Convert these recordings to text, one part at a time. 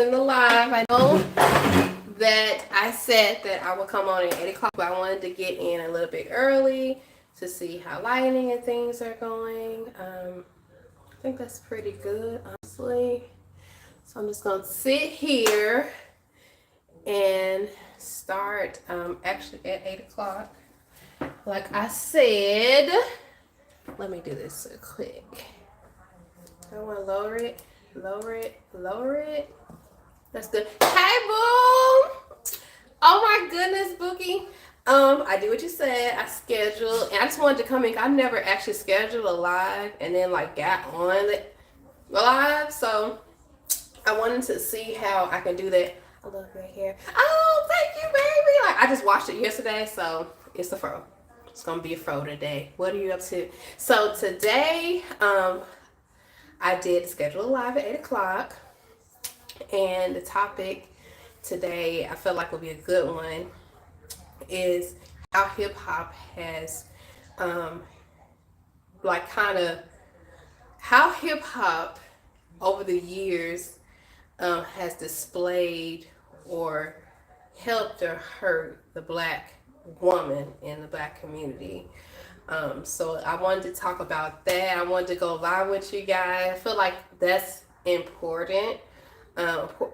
in the live. I know that I said that I would come on at 8 o'clock, but I wanted to get in a little bit early to see how lighting and things are going. I think that's pretty good, honestly. So I'm just going to sit here and start actually at 8 o'clock. Like I said, let me do this real quick. I want to lower it, lower it, lower it. That's good. Hey, boo! Oh my goodness, Bookie. I did what you said. I scheduled, and I just wanted to come in. I never actually scheduled a live, and then like got on the live, so I wanted to see how I can do that. I love your hair. Oh, thank you, baby. Like I just watched it yesterday, so it's a fro. It's gonna be a fro today. What are you up to? So today, I did schedule a live at 8 o'clock, and the topic today I feel like will be a good one is how hip hop has, like, kind of how hip hop over the years has displayed or helped or hurt the black woman in the black community. So I wanted to talk about that. I wanted to go live with you guys. I feel like that's important.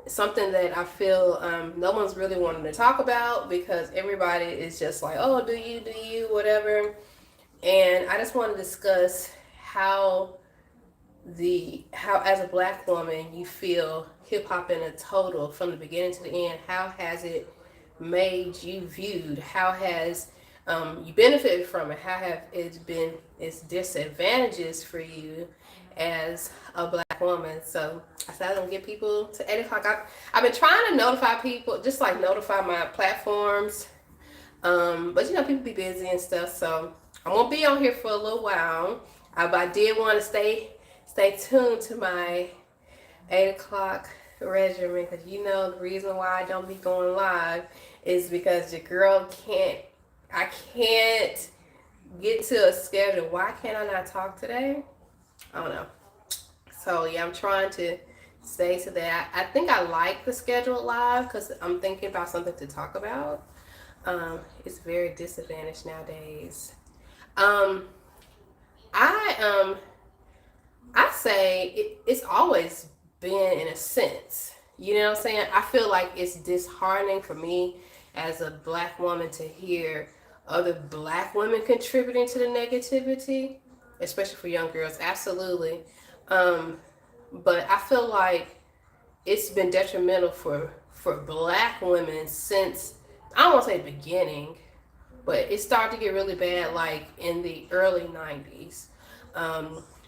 Something that I feel no one's really wanting to talk about because everybody is just like, oh, do you, whatever. And I just want to discuss how as a black woman you feel hip hop in a total from the beginning to the end. How has it made you viewed? How has you benefited from it? How have it been its disadvantages for you as a black woman? So I said I'm gonna get people to 8 o'clock. I've been trying to notify people, just like notify my platforms, but you know people be busy and stuff. So I won't be on here for a little while. But I did want to stay tuned to my 8 o'clock regimen because you know the reason why I don't be going live is because your girl I can't get to a schedule. Why can't I not talk today? I don't know. So yeah, I'm trying to stay to that. I think I like the scheduled live because I'm thinking about something to talk about. It's very disadvantaged nowadays. I say it's always been in a sense. You know what I'm saying? I feel like it's disheartening for me as a black woman to hear other black women contributing to the negativity, especially for young girls. Absolutely. But I feel like it's been detrimental for black women since, I don't want to say the beginning, but it started to get really bad like in the early 90s.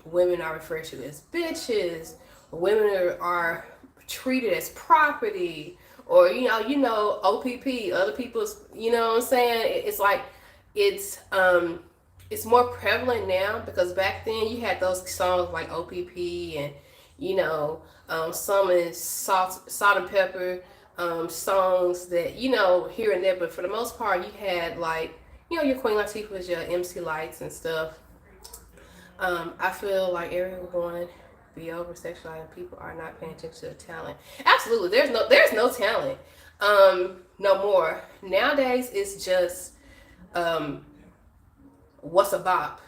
Women are referred to as bitches. Women are treated as property, or you know OPP, other people's, you know what I'm saying? It's like it's more prevalent now because back then you had those songs like OPP and some is salt and pepper songs that here and there, but for the most part you had like your Queen Latifah's, your MC Lights and stuff. I feel like everyone be over sexualized. People are not paying attention to the talent. Absolutely, there's no talent no more nowadays. It's just what's a bop,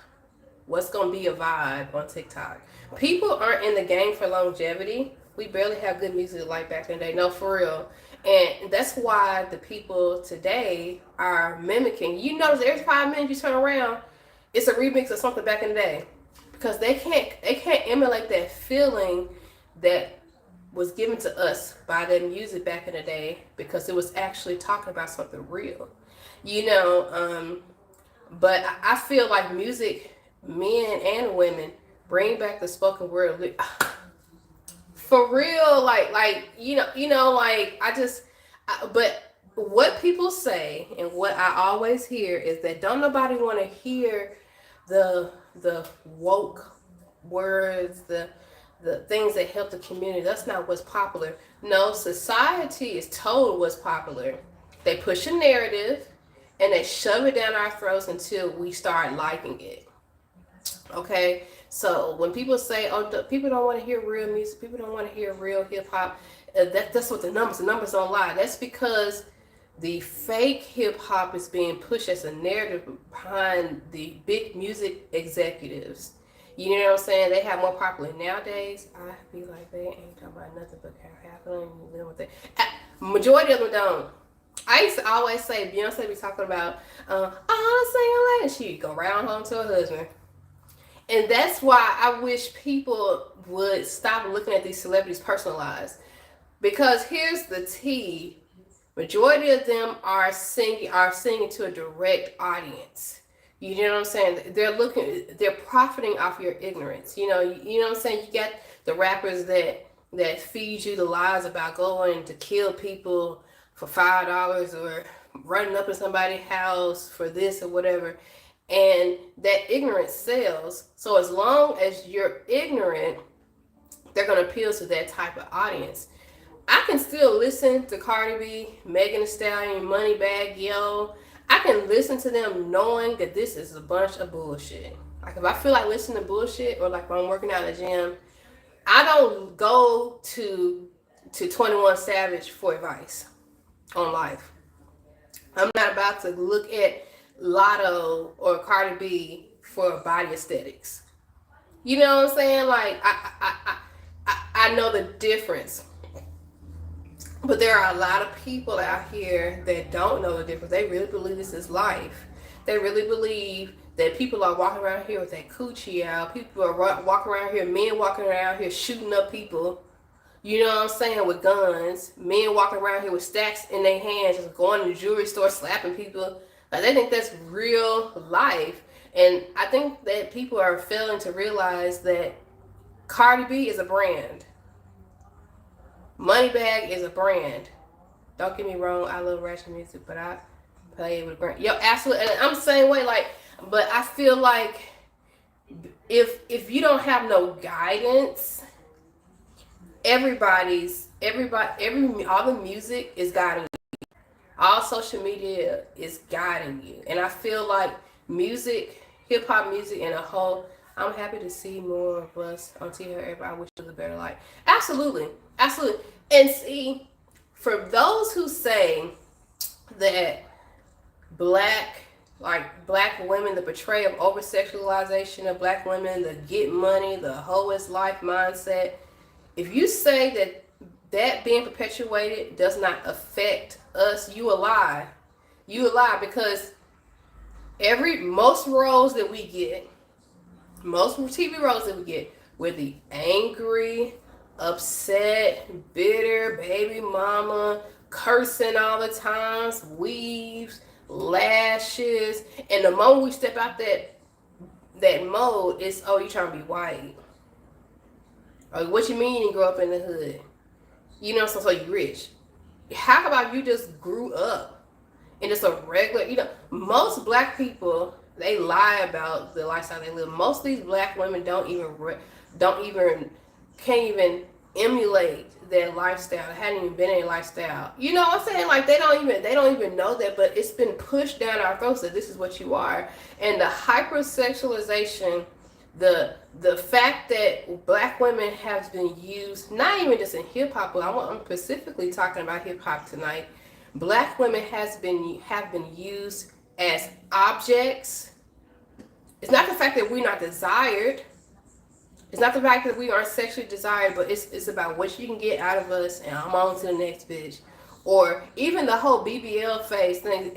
what's gonna be a vibe on TikTok. People aren't in the game for longevity. We barely have good music like back in the day. No, for real. And that's why the people today are mimicking. You notice every 5 minutes you turn around, it's a remix of something back in the day. Because they can't emulate that feeling that was given to us by their music back in the day, because it was actually talking about something real. But I feel like music, men and women, bring back the spoken word for real. Like but what people say and what I always hear is that don't nobody want to hear the woke words, the things that help the community. That's not what's popular. No, society is told what's popular. They push a narrative and they shove it down our throats until we start liking it. Okay, so when people say, "Oh, people don't want to hear real music," people don't want to hear real hip hop, That's what the numbers don't lie. That's because the fake hip hop is being pushed as a narrative behind the big music executives. You know what I'm saying? They have more popular nowadays. I be like, they ain't talking about nothing but happening. You know what they? Majority of them don't. I used to always say Beyonce be talking about all the singing lady. She go round home to her husband. And that's why I wish people would stop looking at these celebrities' personal lives. Because here's the tea. Majority of them are singing to a direct audience. You know what I'm saying? They're profiting off your ignorance. You know what I'm saying? You got the rappers that feed you the lies about going to kill people for $5 or running up in somebody's house for this or whatever. And that ignorance sells. So as long as you're ignorant, they're going to appeal to that type of audience. I can still listen to Cardi B, Megan Thee Stallion, Moneybagg Yo. I can listen to them knowing that this is a bunch of bullshit. Like if I feel like listening to bullshit, or like when I'm working out in the gym, I don't go to 21 Savage for advice on life. I'm not about to look at Lotto or Cardi B for body aesthetics. You know what I'm saying? Like I know the difference. But there are a lot of people out here that don't know the difference. They really believe this is life. They really believe that people are walking around here with their coochie out. People are walking around here, men walking around here shooting up people. You know what I'm saying? With guns. Men walking around here with stacks in their hands, just going to the jewelry store, slapping people. Like they think that's real life. And I think that people are failing to realize that Cardi B is a brand. Moneybagg is a brand. Don't get me wrong, I love ratchet music, but I play it with a brand. Yo, absolutely. And I'm the same way, like, but I feel like if you don't have no guidance, every all the music is guiding you. All social media is guiding you. And I feel like music, hip hop music in a whole, I'm happy to see more of us on TV. I wish it was a better life. Absolutely. Absolutely. And see, for those who say that black women, the portrayal of over sexualization of black women, the get money, the hoe is life mindset, if you say that being perpetuated does not affect us, you a lie. You a lie, because most roles that we get, most TV roles that we get, we're the angry, upset, bitter, baby mama, cursing all the times, weaves, lashes, and the moment we step out that mode, it's, oh, you trying to be white. Or what you mean you didn't grow up in the hood? You know, so you rich. How about you just grew up and it's a regular, most black people, they lie about the lifestyle they live. Most of these black women can't even emulate their lifestyle. They hadn't even been in a lifestyle. You know what I'm saying? Like they don't even know that, but it's been pushed down our throats that this is what you are. And the hypersexualization, the fact that black women have been used, not even just in hip hop, but I'm specifically talking about hip hop tonight. Black women have been used as objects. It's not the fact that we're not desired. It's not the fact that we aren't sexually desired, but it's about what you can get out of us, and I'm on to the next bitch. Or even the whole BBL phase thing.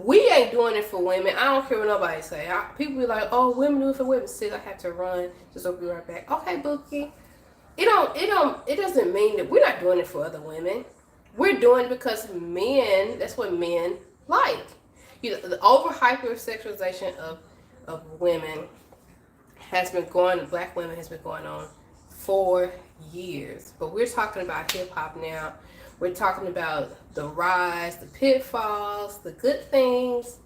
We ain't doing it for women. I don't care what nobody say. People be like, "Oh, women do it for women." Sis, I have to run. Just will be right back. Okay, Bookie. It doesn't mean that we're not doing it for other women. We're doing it because men. That's what men like. The over hypersexualization of women black women has been going on for years. But we're talking about hip hop now. We're talking about the rise, the pitfalls, the good things,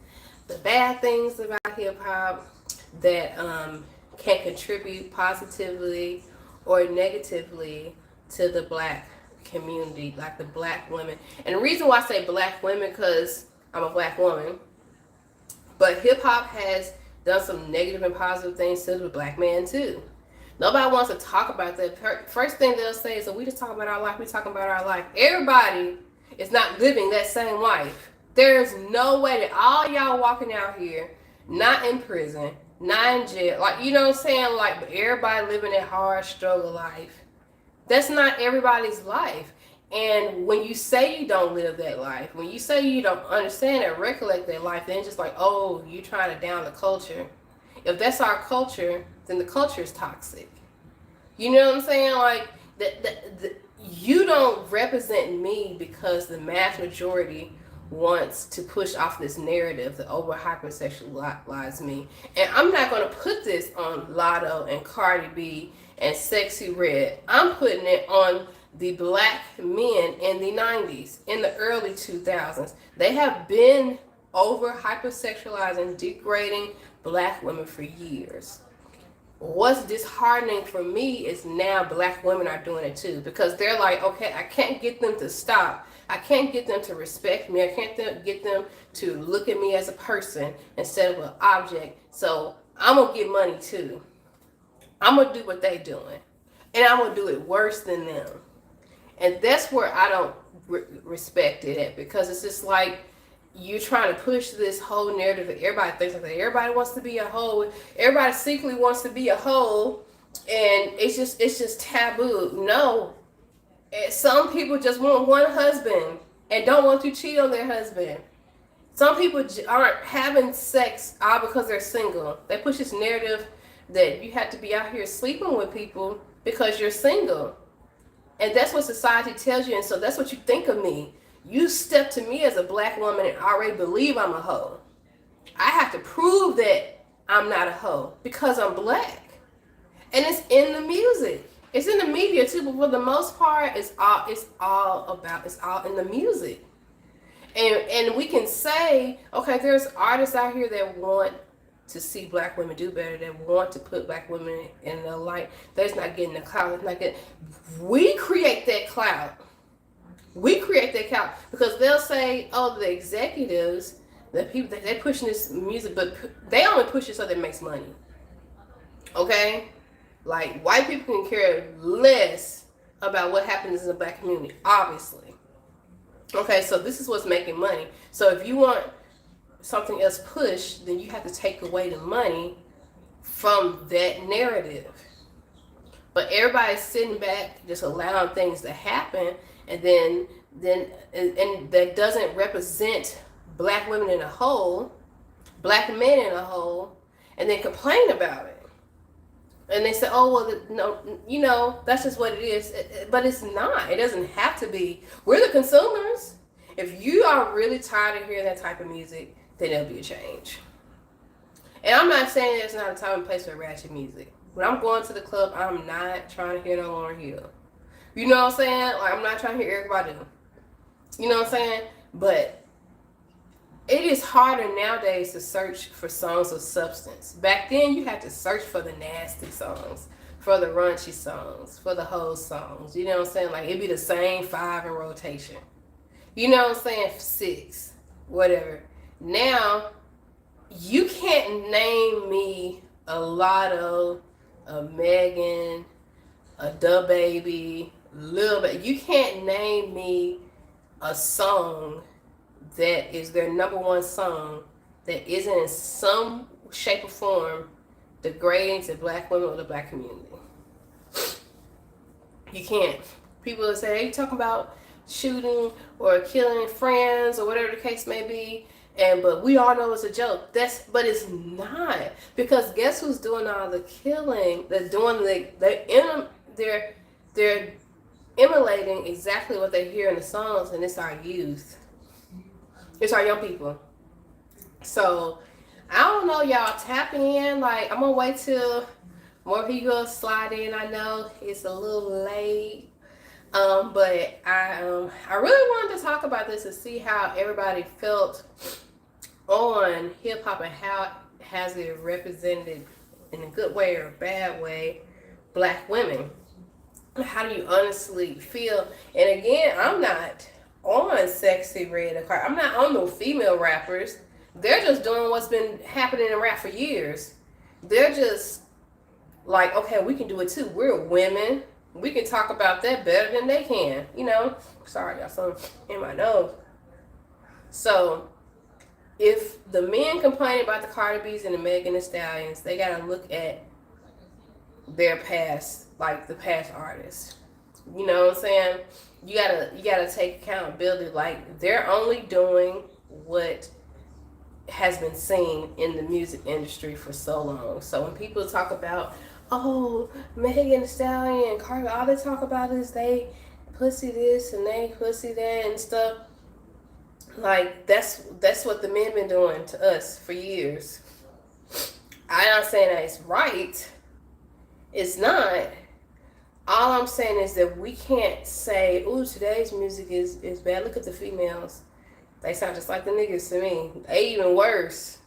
the bad things about hip hop that can contribute positively or negatively to the black community, like the black women. And the reason why I say black women, because I'm a black woman, but hip hop has done some negative and positive things to the black man too. Nobody wants to talk about that. First thing they'll say is, "Oh, we just talking about our life. We talking about our life." Everybody is not living that same life. There's no way that all y'all walking out here, not in prison, not in jail, like, you know what I'm saying? Like, but everybody living that hard struggle life. That's not everybody's life. And when you say you don't live that life, when you say you don't understand or recollect that life, then it's just like, oh, you trying to down the culture. If that's our culture, then the culture is toxic. You know what I'm saying? Like, you don't represent me because the mass majority wants to push off this narrative to over hypersexualize me. And I'm not going to put this on Lotto and Cardi B and Sexy Red. I'm putting it on the black men in the 90s, in the early 2000s. They have been over hypersexualizing, degrading black women for years. What's disheartening for me is now black women are doing it too, because they're like, okay, I can't get them to stop. I can't get them to respect me. I can't get them to look at me as a person instead of an object. So I'm going to get money too. I'm going to do what they doing. And I'm going to do it worse than them. And that's where I don't respect it at, because it's just like, you're trying to push this whole narrative that everybody thinks like that. Everybody wants to be a hoe. Everybody secretly wants to be a hoe, and it's just taboo. No, some people just want one husband and don't want to cheat on their husband. Some people aren't having sex all because they're single. They push this narrative that you have to be out here sleeping with people because you're single, and that's what society tells you. And so that's what you think of me. You step to me as a black woman and already believe I'm a hoe. I have to prove that I'm not a hoe because I'm black. And it's in the music. It's in the media too, but for the most part, it's all in the music. And we can say, okay, there's artists out here that want to see black women do better, that want to put black women in the light. That's not getting the clout. We create that clout. We create that clout because they'll say, oh, the executives, the people, they're pushing this music, but they only push it so that it makes money. Okay? Like, white people can care less about what happens in the black community, obviously. Okay, so this is what's making money. So if you want something else pushed, then you have to take away the money from that narrative. But everybody's sitting back, just allowing things to happen, and then that doesn't represent black women in a whole, black men in a whole, and then complain about it. And they say, oh, well, no, you know, that's just what it is. But it's not. It doesn't have to be. We're the consumers. If you are really tired of hearing that type of music, then there'll be a change. And I'm not saying there's not a time and place for ratchet music. When I'm going to the club, I'm not trying to hear no Lauryn Hill. You know what I'm saying? Like, I'm not trying to hear everybody. You know what I'm saying? But it is harder nowadays to search for songs of substance. Back then, you had to search for the nasty songs, for the raunchy songs, for the whole songs. You know what I'm saying? Like, it'd be the same 5 in rotation. You know what I'm saying? 6, whatever. Now, you can't name me a Lotto, a Megan, a Da Baby, Lil Baby. You can't name me a song that is their number one song that isn't in some shape or form degrading to black women or the black community. You can't. People will say, hey, you talking about shooting or killing friends or whatever the case may be, but we all know it's a joke. But it's not, because guess who's doing all the killing? They're emulating exactly what they hear in the songs, and it's our youth. It's our young people. So I don't know, y'all. Tap in. Like, I'm gonna wait till more people slide in. I know it's a little late. But I really wanted to talk about this and see how everybody felt on hip hop and how has it represented, in a good way or a bad way, black women. How do you honestly feel? And again, I'm not on Sexy Red or Cardi. I'm not on no female rappers. They're just doing what's been happening in rap for years. They're just like, okay, we can do it too. We're women. We can talk about that better than they can. You know. Sorry, got something in my nose. So if the men complain about the Cardi B's and the Megan Thee Stallions, they gotta look at their past, like the past artists. You know what I'm saying? You gotta take accountability. Like they're only doing what has been seen in the music industry for so long. So when people talk about, oh, Megan Thee Stallion, Cardi, all they talk about is they pussy this and they pussy that and stuff. Like that's what the men been doing to us for years. I'm not saying that it's right. It's not. All I'm saying is that we can't say, "Ooh, today's music is bad." Look at the females; they sound just like the niggas to me. They even worse,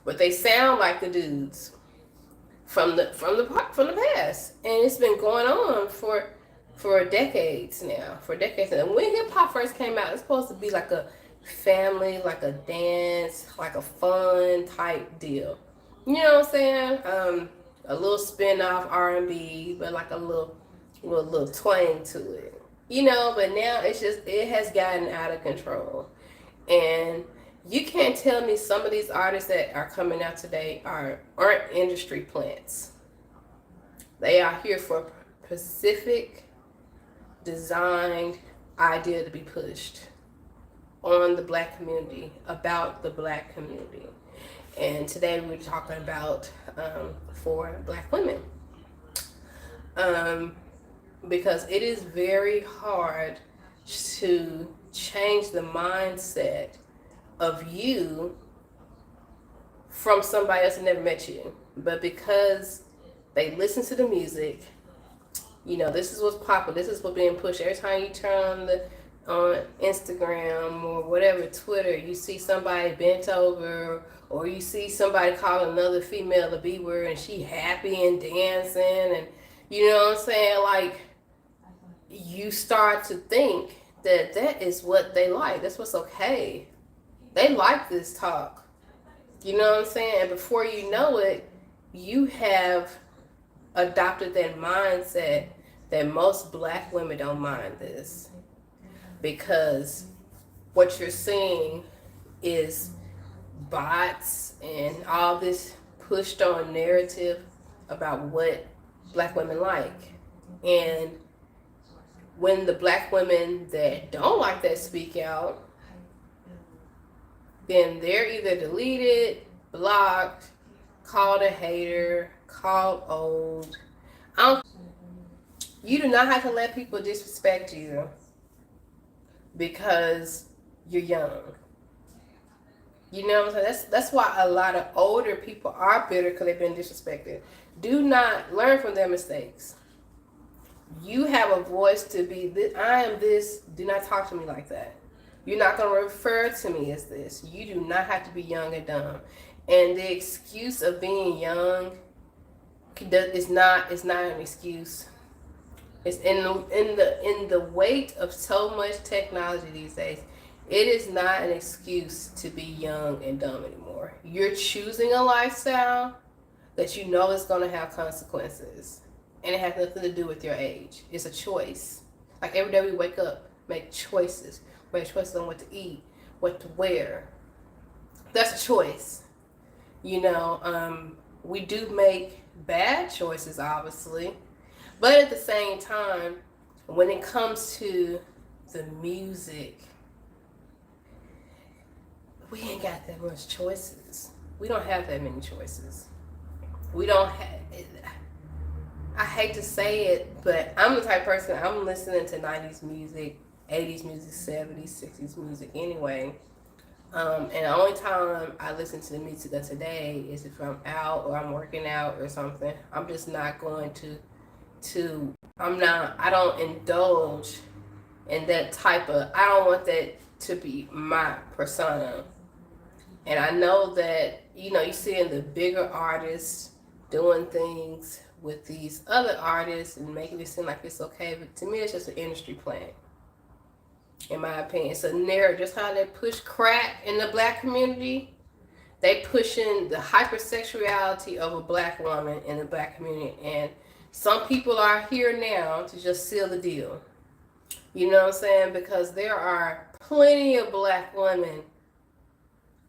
but they sound like the dudes from the past, and it's been going on for decades now. For decades now. When hip hop first came out, it's supposed to be like a family, like a dance, like a fun type deal. You know what I'm saying? A little spin off R&B, but like a little twang to it. You know, but now it has gotten out of control. And you can't tell me some of these artists that are coming out today aren't industry plants. They are here for a specific designed idea to be pushed on the black community, about the black community. And today we're talking about for black women. Because it is very hard to change the mindset of you from somebody else that never met you. But because they listen to the music, you know, this is what's popular, this is what's being pushed. Every time you turn on Instagram or whatever, Twitter, you see somebody bent over, or you see somebody call another female a B word and she happy and dancing, and you know what I'm saying? Like, you start to think that that is what they like. That's what's okay. They like this talk. You know what I'm saying? And before you know it, you have adopted that mindset that most black women don't mind this. Because what you're seeing is bots and all this pushed on narrative about what black women like. And when the black women that don't like that speak out, then they're either deleted, blocked, called a hater, called old. You do not have to let people disrespect you because you're young. You know what I'm saying? That's why a lot of older people are bitter because they've been disrespected. Do not learn from their mistakes. You have a voice to be this. I am this. Do not talk to me like that. You're not going to refer to me as this. You do not have to be young and dumb. And the excuse of being young is not an excuse. It's in the weight of so much technology these days. It is not an excuse to be young and dumb anymore. You're choosing a lifestyle that you know is going to have consequences. And it has nothing to do with your age. It's a choice. Like every day we wake up, make choices. Make choices on what to eat, what to wear. That's a choice. You know, we do make bad choices, obviously. But at the same time, when it comes to the music, we ain't got that much choices. We don't have that many choices. We don't have... I hate to say it, but I'm the type of person, I'm listening to 90s music, 80s music, 70s, 60s music anyway. And the only time I listen to the music of today is if I'm out or I'm working out or something. I'm just not going I don't indulge in that type of, I don't want that to be my persona. And I know that, you know, you see in the bigger artists doing things with these other artists and making it seem like it's okay, but to me it's just an industry plan, in my opinion. It's a narrative, just how they push crack in the black community. they pushing the hypersexuality of a black woman in the black community, and some people are here now to just seal the deal. You know what I'm saying? Because there are plenty of black women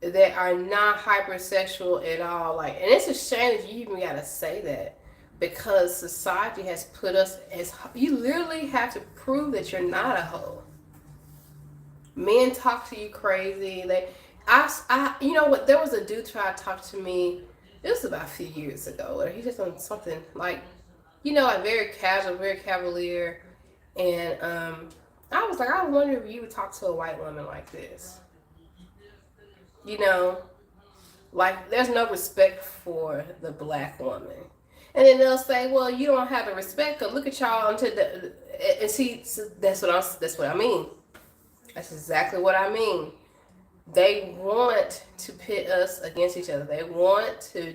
that are not hypersexual at all. Like, and it's a shame that you even gotta say that, because society has put us as, you literally have to prove that you're not a hoe. Men talk to you crazy. You know what? There was a dude try to talk to me. It was about a few years ago. Where he just on something like, like very casual, very cavalier, and I was like, I wonder if you would talk to a white woman like this. You know, like there's no respect for the black woman. And then they'll say, well, you don't have the respect, because look at y'all until the, and see, that's what I mean. That's exactly what I mean. They want to pit us against each other. They want to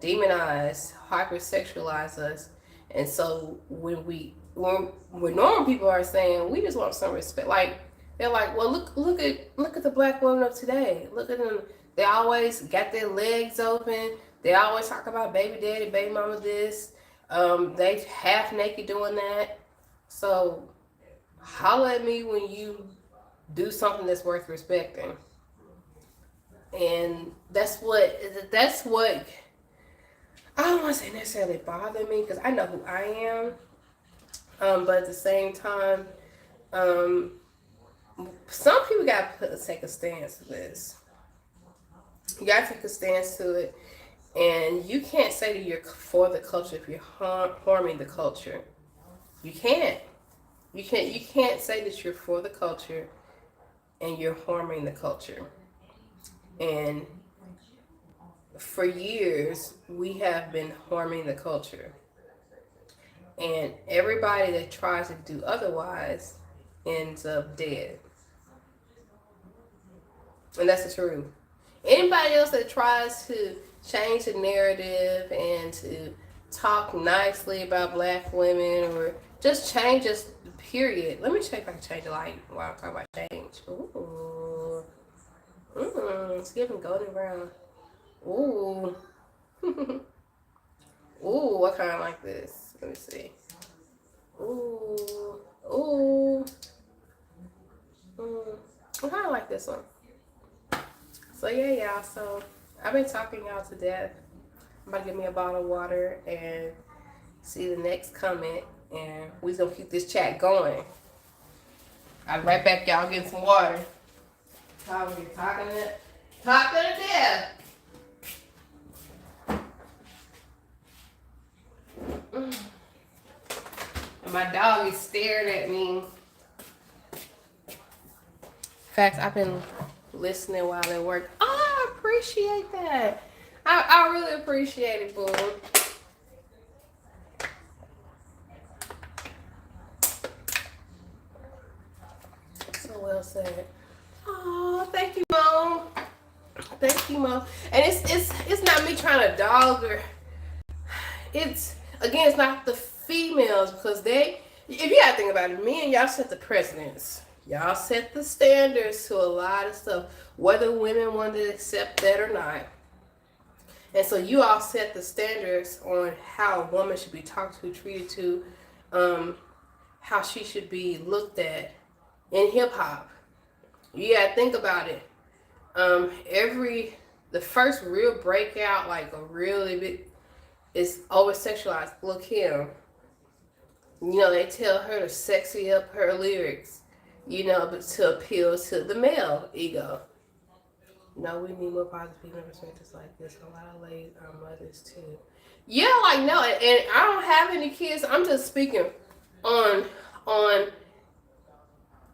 demonize, hypersexualize us. And so when normal people are saying we just want some respect, like they're like, well, look at the black women of today. Look at them. They always got their legs open. They always talk about baby daddy, baby mama this. They half naked doing that. So holler at me when you do something that's worth respecting. And that's what I don't want to say necessarily bother me, because I know who I am. But at the same time, some people gotta take a stance to this. You gotta take a stance to it, and you can't say that you're for the culture if you're harming the culture. You can't. You can't say that you're for the culture and you're harming the culture. And for years, we have been harming the culture. And everybody that tries to do otherwise ends up dead. And that's the truth. Anybody else that tries to change the narrative and to talk nicely about black women, or just change us, period. Let me check if I can change the light while I'm talking about change. Ooh. It's giving golden brown. Ooh. Ooh, I kind of like this. Let me see. Ooh. Ooh. I kind of like this one. So yeah, y'all. So I've been talking y'all to death. I'm about to get me a bottle of water and see the next comment, and we're gonna keep this chat going. I'll be right back, y'all. Getting some water. Talking to death. And my dog is staring at me. In fact, I've been listening while at work. Oh, I appreciate that. I really appreciate it, boo. So well said. Oh, thank you, Mom. Thank you, Mom. And it's not me trying to dog her. It's not the females, because if you gotta think about it, me and y'all set the precedents. Y'all set the standards to a lot of stuff, whether women want to accept that or not. And so you all set the standards on how a woman should be talked to, treated to, how she should be looked at in hip hop. You gotta think about it. The first real breakout, like a really big, is over sexualized. Lil' Kim. They tell her to sexy up her lyrics, but to appeal to the male ego. No, we need more positive people perspectives like this. A lot of ladies are mothers too. Yeah, like no, and I don't have any kids. I'm just speaking on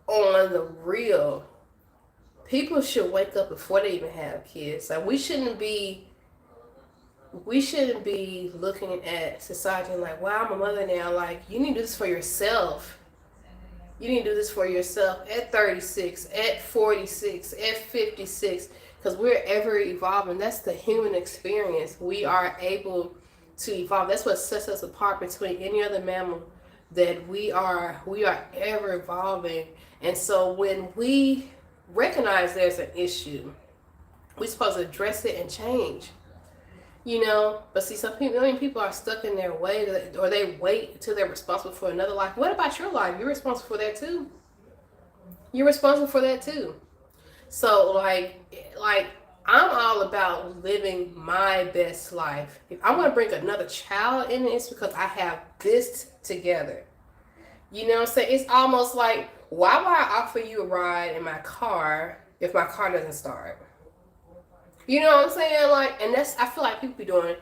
the real. People should wake up before they even have kids. Like we shouldn't be looking at society and like, wow, I'm a mother now. Like you need to do this for yourself. You need to do this for yourself at 36, at 46, at 56. Because we're ever evolving. That's the human experience. We are able to evolve. That's what sets us apart between any other mammal. That we are ever evolving. And so when we recognize there's an issue, We're supposed to address it and change. You know, but see, some people, I mean, people are stuck in their way, or they wait until they're responsible for another life. What about your life? You're responsible for that too. You're responsible for that too. So like I'm all about living my best life. If I want to bring another child in, it's because I have this together. You know what I'm saying? It's almost like, why would I offer you a ride in my car if my car doesn't start? You know what I'm saying? Like, and that's, I feel like people be doing,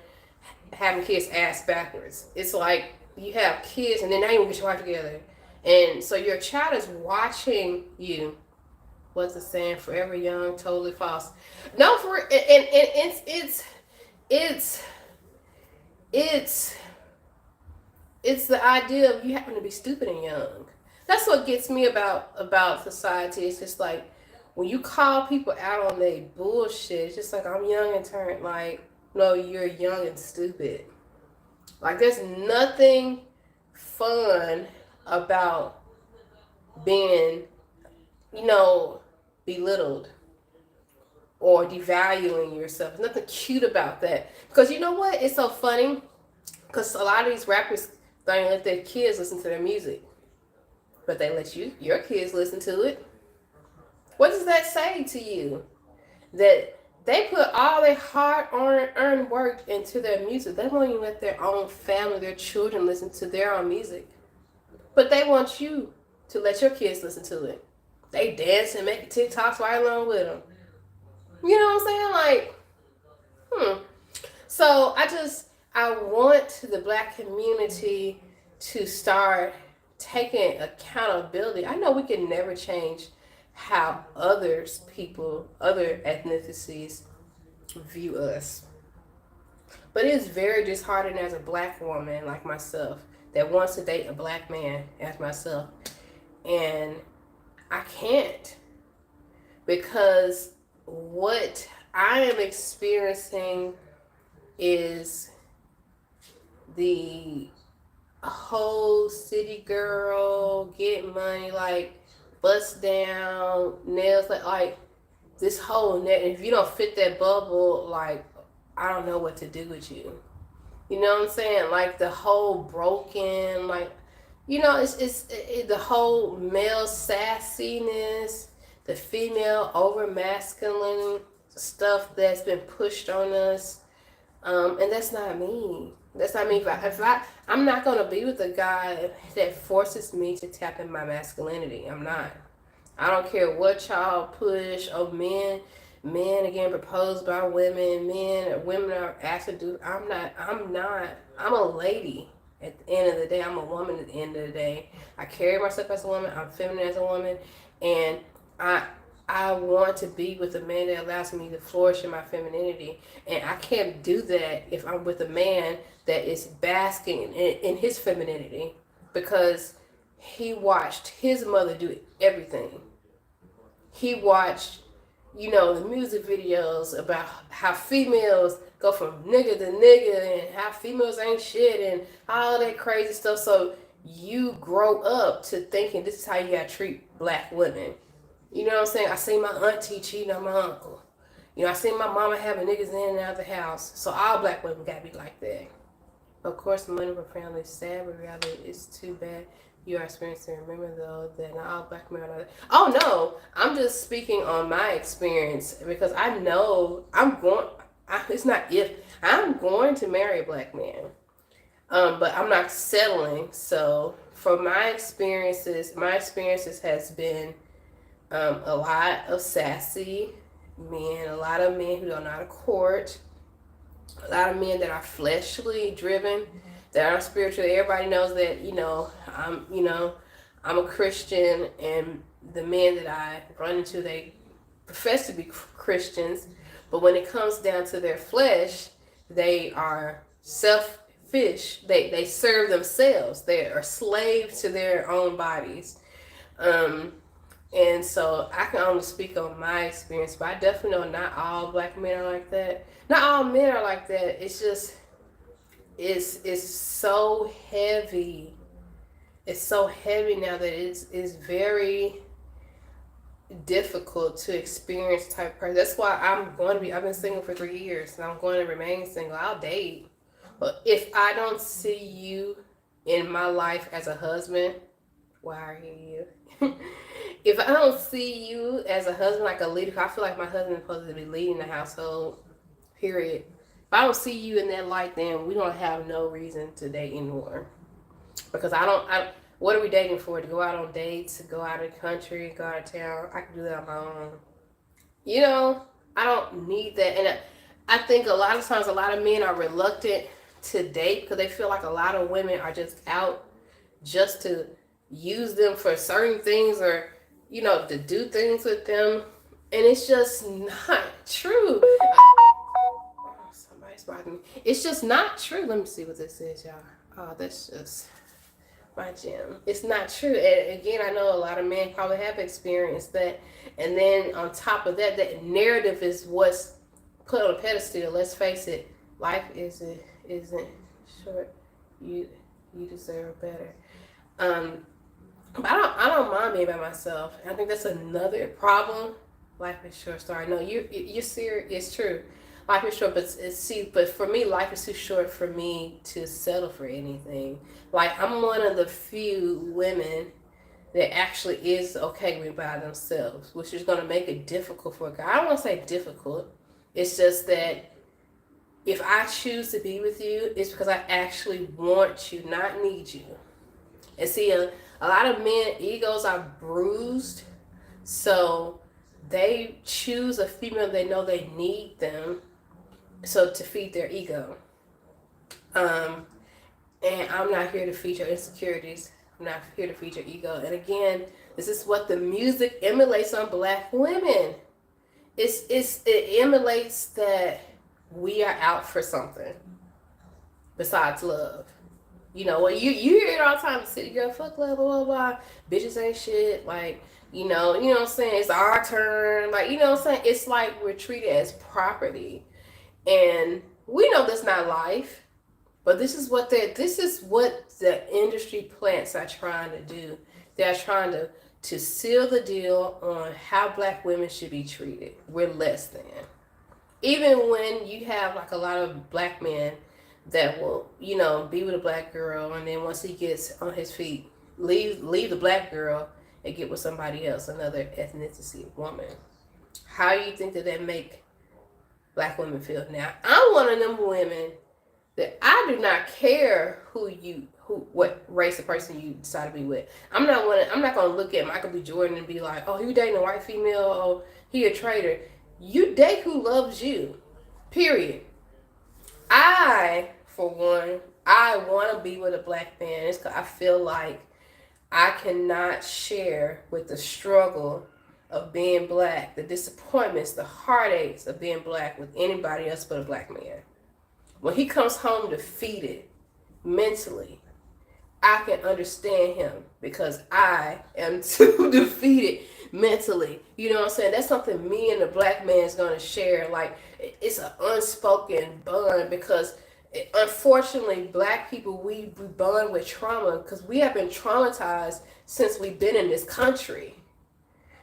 having kids ass backwards. It's like you have kids and then now you get your life together. And so your child is watching you. What's the saying? Forever young, totally false. No, and it's it's it's the idea of you happen to be stupid and young. That's what gets me about society. It's just like when you call people out on their bullshit. It's just like, I'm young and turned, like, no, you're young and stupid. Like, there's nothing fun about being, you know, belittled or devaluing yourself. There's nothing cute about that. Because you know what? It's so funny. Because a lot of these rappers don't let their kids listen to their music. But they let your kids listen to it. What does that say to you? That they put all their hard earned work into their music. They won't even let their own family, their children, listen to their own music. But they want you to let your kids listen to it. They dance and make TikToks right along with them. You know what I'm saying? Like, So I want the black community to start taking accountability. I know we can never change how other ethnicities view us. But it is very disheartening as a black woman like myself that wants to date a black man as myself. And I can't, because what I am experiencing is the whole city girl, get money, like bust down, nails, like this whole net. If you don't fit that bubble, like, I don't know what to do with you. You know what I'm saying? Like the whole broken, like, you know, it's the whole male sassiness, the female over masculine stuff that's been pushed on us, and that's not me. That's not me. I'm not gonna be with a guy that forces me to tap in my masculinity. I'm not. I don't care what y'all push. Oh, men again proposed by women. Women are asked to do. I'm not. I'm a lady. At the end of the day, I'm a woman. At the end of the day, I carry myself as a woman. I'm feminine as a woman, and I want to be with a man that allows me to flourish in my femininity. And I can't do that if I'm with a man that is basking in his femininity, because he watched his mother do everything. He watched, the music videos about how females go from nigga to nigga and how females ain't shit and all that crazy stuff. So you grow up to thinking this is how you gotta treat black women. You know what I'm saying? I seen my auntie cheating on my uncle. I seen my mama having niggas in and out of the house. So all black women gotta be like that. Of course, money for family is sad, but reality is too bad. You are experiencing. Remember, though, that not all black men are like that. Oh, no. I'm just speaking on my experience, because I know it's not if. I'm going to marry a black man. But I'm not settling. So, for my experiences has been a lot of sassy men, a lot of men who don't know how to court, a lot of men that are fleshly driven, that are spiritual. Everybody knows that, I'm a Christian, and the men that I run into, they profess to be Christians, but when it comes down to their flesh, they are selfish. They serve themselves. They are slaves to their own bodies. And so I can only speak on my experience, but I definitely know not all black men are like that. Not all men are like that. It's just, it's so heavy. It's so heavy now that it's very difficult to experience type of person. That's why I've been single for 3 years and I'm going to remain single. I'll date. But if I don't see you in my life as a husband, why are you? If I don't see you as a husband, like a leader, I feel like my husband is supposed to be leading the household, period. If I don't see you in that light, then we don't have no reason to date anymore. Because what are we dating for? To go out on dates, to go out of the country, go out of town? I can do that on my own. You know, I don't need that. And I think a lot of times, a lot of men are reluctant to date because they feel like a lot of women are just out just to use them for certain things, or to do things with them, and it's just not true. Somebody's bothering me. It's just not true. Let me see what this is, y'all. Oh, that's just my gym. It's not true. And again, I know a lot of men probably have experienced that. And then on top of that, that narrative is what's put on a pedestal. Let's face it, life isn't short. You deserve better. But I don't mind being by myself. I think that's another problem. Life is short. Sorry, no, you're serious. It's true. Life is short, but for me, life is too short for me to settle for anything. Like, I'm one of the few women that actually is okay with by themselves, which is going to make it difficult for a guy. I don't want to say difficult. It's just that if I choose to be with you, it's because I actually want you, not need you. And see, a lot of men, egos are bruised, so they choose a female they know they need them, so to feed their ego. And I'm not here to feed your insecurities. I'm not here to feed your ego. And again, this is what the music emulates on black women. It emulates that we are out for something besides love. You hear it all the time. City girl, fuck love, blah, blah, blah. Bitches ain't shit. Like, you know what I'm saying? It's our turn. Like, you know what I'm saying? It's like we're treated as property. And we know that's not life. But this is what the industry plants are trying to do. They're trying to seal the deal on how black women should be treated. We're less than. Even when you have like a lot of black men that will, be with a black girl, and then once he gets on his feet, leave the black girl and get with somebody else, another ethnicity woman. How do you think that make black women feel? Now, I'm one of them women that I do not care what race of person you decide to be with. I'm not gonna look at Michael B. Jordan and be like, oh, he dating a white female, oh, he a traitor. You date who loves you. Period. I, for one, I want to be with a black man. It's because I feel like I cannot share with the struggle of being black, the disappointments, the heartaches of being black with anybody else but a black man. When he comes home defeated mentally, I can understand him because I am too defeated mentally. You know what I'm saying? That's something me and the black man is going to share. Like, it's an unspoken bond because unfortunately, black people, we bond with trauma because we have been traumatized since we've been in this country.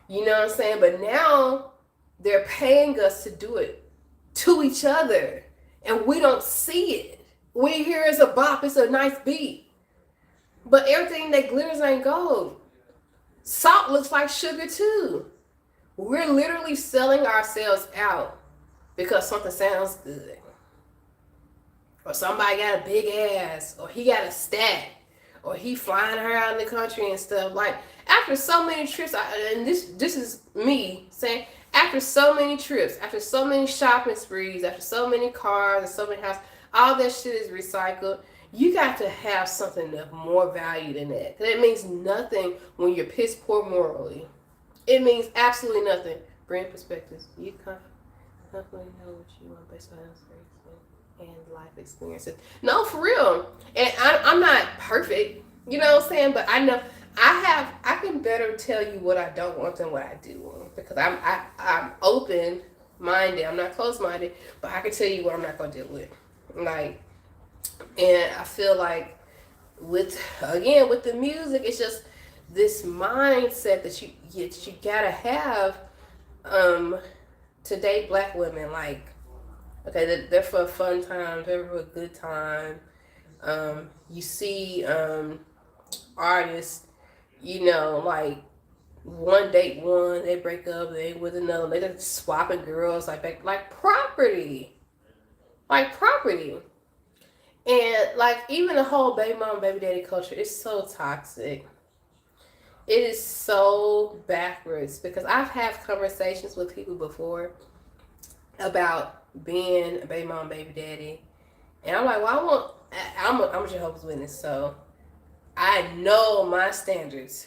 You know what I'm saying? But now they're paying us to do it to each other, and we don't see it. We hear it's a bop, it's a nice beat. But everything that glitters ain't gold. Salt looks like sugar too. We're literally selling ourselves out because something sounds good. Or somebody got a big ass, or he got a stack, or he flying her out in the country and stuff. Like, after so many trips, and this is me saying, after so many trips, after so many shopping sprees, after so many cars and so many houses, all that shit is recycled. You got to have something of more value than that. And it means nothing when you're piss poor morally. It means absolutely nothing. Brand perspectives. You definitely know what you want based on experience and life experiences. No, for real. And I'm not perfect. You know what I'm saying? But I know I can better tell you what I don't want than what I do want. Because I'm open minded. I'm not closed minded. But I can tell you what I'm not gonna deal with. Like, and I feel like with the music, it's just this mindset that you gotta have um, to date black women. Like, okay, they're for a fun time, they're for a good time. You see artists, like one date one, they break up, they with another, they just swapping girls like back, like property. And like even the whole baby mom, baby daddy culture is so toxic. It is so backwards because I've had conversations with people before about being a baby mom, baby daddy, and I'm like, well, I'm a Jehovah's Witness, so I know my standards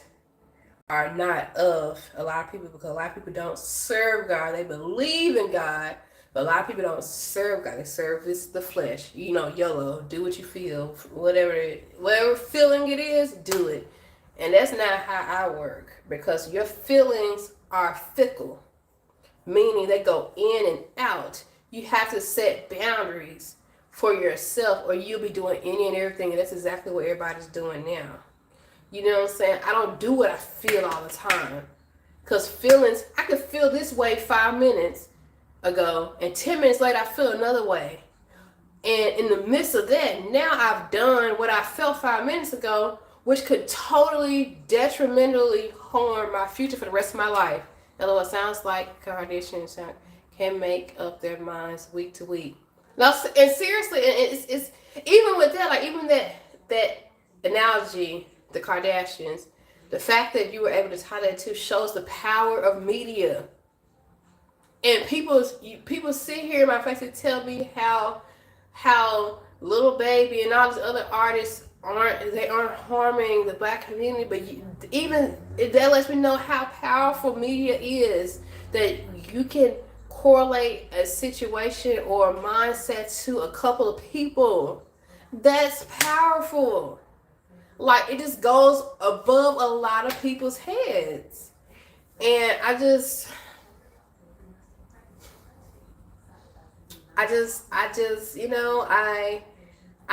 are not of a lot of people because a lot of people don't serve God. They believe in God, but a lot of people don't serve God. They serve the flesh. YOLO. Do what you feel. Whatever feeling it is, do it. And that's not how I work because your feelings are fickle, meaning they go in and out. You have to set boundaries for yourself or you'll be doing any and everything, and that's exactly what everybody's doing now. You know what I'm saying? I don't do what I feel all the time. Because feelings, I could feel this way 5 minutes ago, and 10 minutes later, I feel another way. And in the midst of that, now I've done what I felt 5 minutes ago, which could totally detrimentally harm my future for the rest of my life. That's what it sounds like Kardashians can make up their minds week to week. Now, and seriously, it's even with that, like even that analogy, the Kardashians, the fact that you were able to tie that to shows the power of media. And people sit here in my face and tell me how Little Baby and all these other artists aren't harming the black community, but even that lets me know how powerful media is, that you can correlate a situation or a mindset to a couple of people. That's powerful. Like, it just goes above a lot of people's heads. And I just,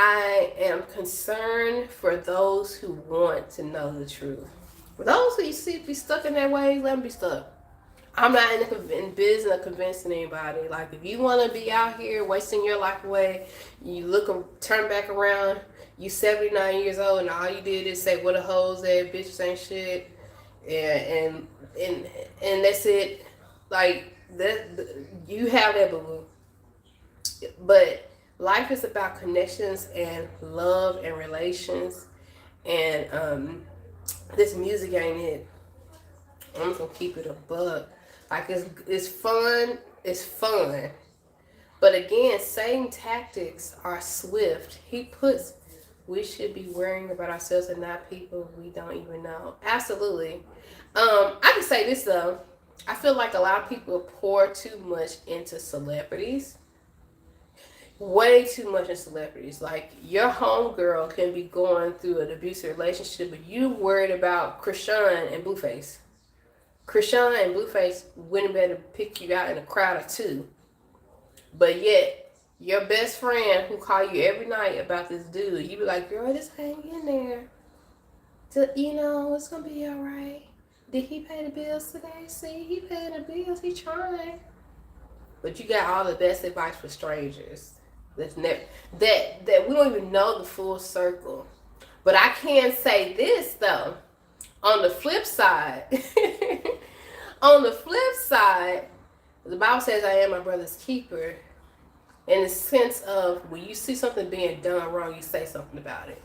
I am concerned for those who want to know the truth. For those who you see be stuck in their ways, let them be stuck. I'm not in business of convincing anybody. Like, if you want to be out here wasting your life away, turn back around, you 79 years old, and all you did is say, "What a hoes at, bitches ain't shit," and that's it. Like that, you have that, boo. But life is about connections and love and relations, and this music ain't it. I'm just gonna keep it a buck. Like, it's fun. It's fun. But again, same tactics are swift. We should be worrying about ourselves and not people we don't even know. Absolutely. I can say this though. I feel like a lot of people pour too much into celebrities. Way too much in celebrities. Like, your homegirl can be going through an abusive relationship, but you worried about Krishan and Blueface. Krishan and Blueface wouldn't better pick you out in a crowd of two. But yet, your best friend who call you every night about this dude, you be like, "Girl, just hang in there. It's going to be all right. Did he pay the bills today? See, he paying the bills. He trying." But you got all the best advice for strangers. That we don't even know the full circle. But I can say this, though. On the flip side, the Bible says I am my brother's keeper. In the sense of, when you see something being done wrong, you say something about it.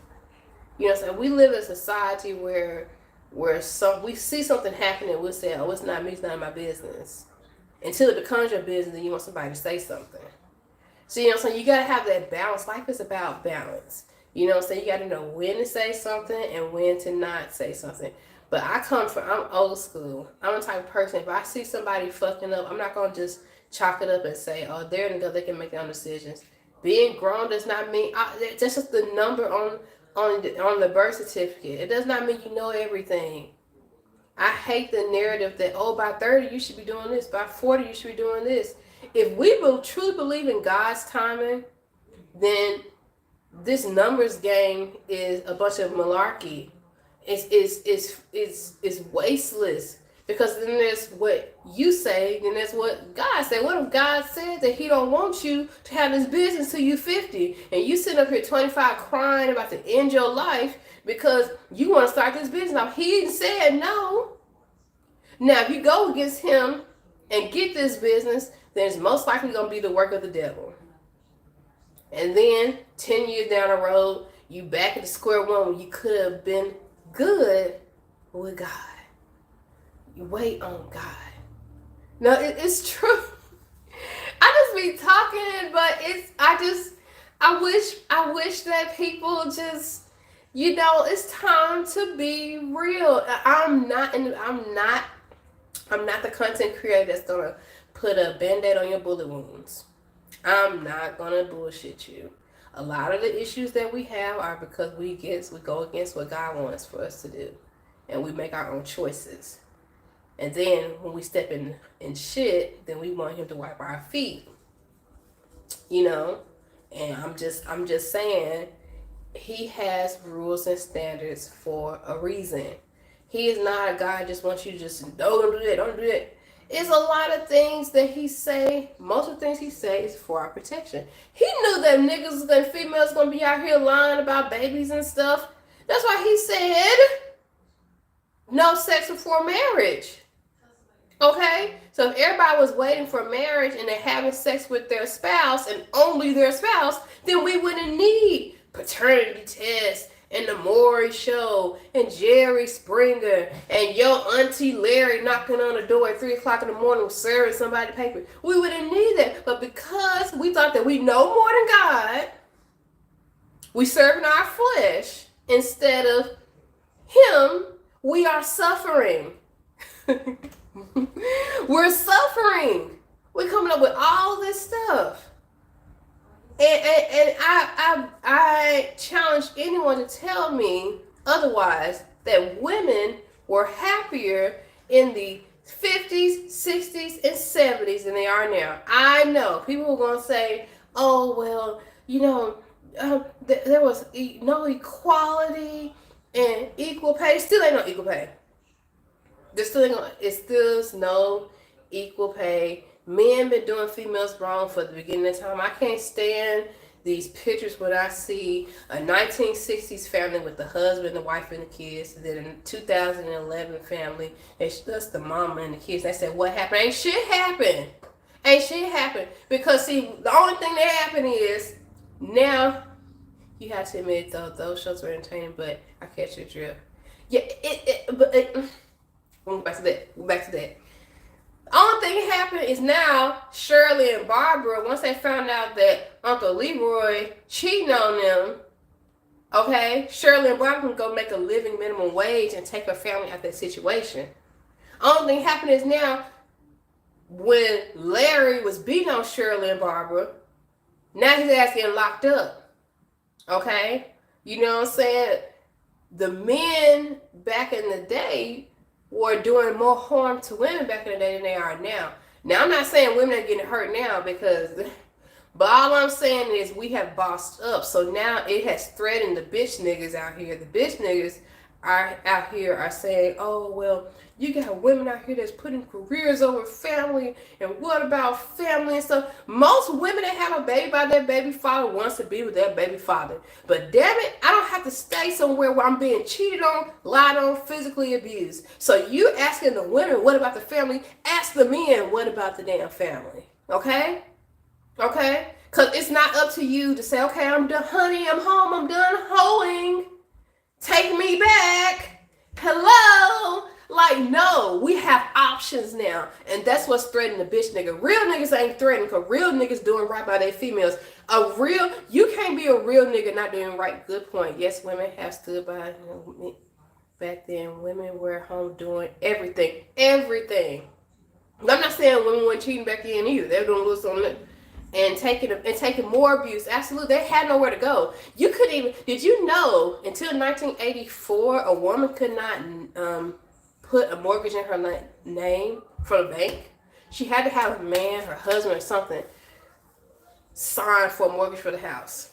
You know what I'm saying? We live in a society where we see something happening, we'll say, "Oh, it's not me, it's not my business." Until it becomes your business, and you want somebody to say something. So, you know what I'm saying? You got to have that balance. Life is about balance. You know what I'm saying? You got to know when to say something and when to not say something. But I'm old school. I'm the type of person, if I see somebody fucking up, I'm not going to just chalk it up and say, "Oh, they're an adult, they can make their own decisions." Being grown does not mean, that's just the number on the birth certificate. It does not mean you know everything. I hate the narrative that, "Oh, by 30 you should be doing this, by 40 you should be doing this." If we truly believe in God's timing, then this numbers game is a bunch of malarkey. is wasteless. Because then there's what you say, then there's what God said. What if God said that He don't want you to have this business till you 50, and you sit up here 25 crying about to end your life because you want to start this business? Now He said no. Now if you go against Him and get this business, then it's most likely going to be the work of the devil. And then 10 years down the road, you back at the square one when you could have been good with God. You wait on God. No, it's true. I just be talking, but I wish that people just, it's time to be real. I'm not the content creator that's gonna put a band-aid on your bullet wounds. I'm not gonna bullshit you. A lot of the issues that we have are because we go against what God wants for us to do, and we make our own choices. And then when we step in shit, then we want Him to wipe our feet. And I'm just saying, He has rules and standards for a reason. He is not a God just wants you to just don't do that, don't do that. It's a lot of things that He say. Most of the things He say is for our protection. He knew that niggas and females gonna be out here lying about babies and stuff. That's why He said no sex before marriage. Okay? So if everybody was waiting for marriage and they're having sex with their spouse and only their spouse, then we wouldn't need paternity tests and the Maury Show and Jerry Springer and your auntie Larry knocking on the door at 3 o'clock in the morning serving somebody paper. We wouldn't need that. But because we thought that we know more than God, we serving our flesh instead of Him, we are suffering. We're suffering. We're coming up with all this stuff. And I challenge anyone to tell me otherwise, that women were happier in the 50s, 60s, and 70s than they are now. I know people are going to say, oh, well, there was no equality and equal pay. Still ain't no equal pay. It's still no equal pay. Men been doing females wrong for the beginning of time. I can't stand these pictures when I see a 1960s family with the husband, the wife, and the kids, and then a 2011 family, it's just the mama and the kids. They say, what happened? Ain't shit happened. Because, see, the only thing that happened is, now, you have to admit, though, those shows were entertaining, but I catch your drift. Yeah, we'll go back to that. The only thing that happened is now Shirley and Barbara, once they found out that Uncle Leroy cheating on them, okay, Shirley and Barbara can go make a living minimum wage and take her family out of that situation. Only thing happened is now, when Larry was beating on Shirley and Barbara, now his ass getting locked up. Okay? You know what I'm saying? The men back in the day were doing more harm to women back in the day than they are now. Now, I'm not saying women are getting hurt now, but all I'm saying is we have bossed up. So now it has threatened the bitch niggas out here. The bitch niggas are out here are saying, oh, well, you got women out here that's putting careers over family, and what about family and stuff? Most women that have a baby by their baby father wants to be with their baby father. But damn it, I don't have to stay somewhere where I'm being cheated on, lied on, physically abused. So you asking the women, what about the family? Ask the men, what about the damn family? Okay? Okay? Because it's not up to you to say, okay, I'm done, honey, I'm home, I'm done hoeing. Take me back. Hello? Like, no, we have options now. And that's what's threatening the bitch nigga. Real niggas ain't threatening, because real niggas doing right by their females. You can't be a real nigga not doing right. Good point. Yes, women have stood by me. Back then, women were home doing everything. Everything. I'm not saying women weren't cheating back then either. They were doing a little something and taking more abuse. Absolutely. They had nowhere to go. You couldn't even, did you know, until 1984, a woman could not put a mortgage in her name for the bank? She had to have a man, her husband or something, sign for a mortgage for the house.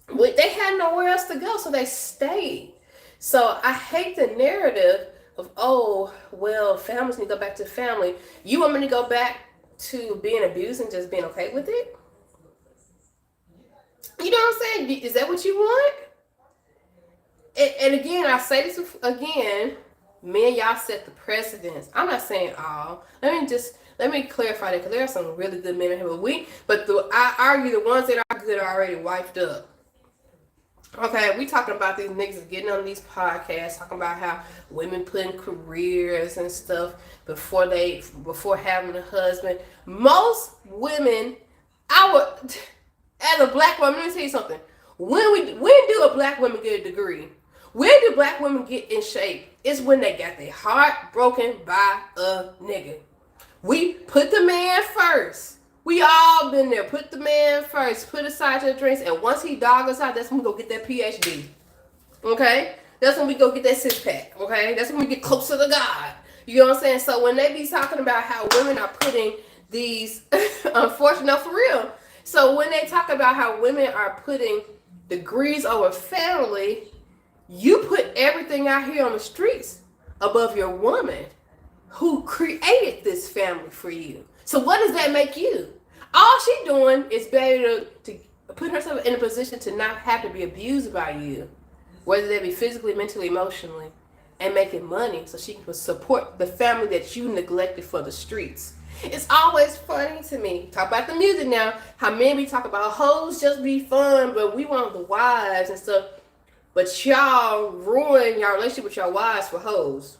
They had nowhere else to go, so they stayed. So I hate the narrative of, oh, well, families need to go back to family. You want me to go back to being abused and just being okay with it? You know what I'm saying? Is that what you want? And again, I say this again, men, y'all set the precedence. I'm not saying all. Let me clarify that, because there are some really good men in here. I argue the ones that are good are already wiped up. Okay, we talking about these niggas getting on these podcasts, talking about how women putting careers and stuff before having a husband. Most women, as a black woman, let me tell you something. When do a black woman get a degree? When do black women get in shape? It's when they got their heart broken by a nigga. We put the man first. We all been there. Put the man first. Put aside your drinks. And once he dog us out, that's when we go get that PhD. Okay? That's when we go get that six pack. Okay? That's when we get closer to God. You know what I'm saying? So when they be talking about how women are putting these, unfortunate for real. So when they talk about how women are putting degrees over family, you put everything out here on the streets above your woman who created this family for you. So what does that make you? All she doing is better to put herself in a position to not have to be abused by you, whether that be physically, mentally, emotionally, and making money so she can support the family that you neglected for the streets. It's always funny to me. Talk about the music now. How men be talking about hoes just be fun, but we want the wives and stuff. But y'all ruin your relationship with your wives for hoes.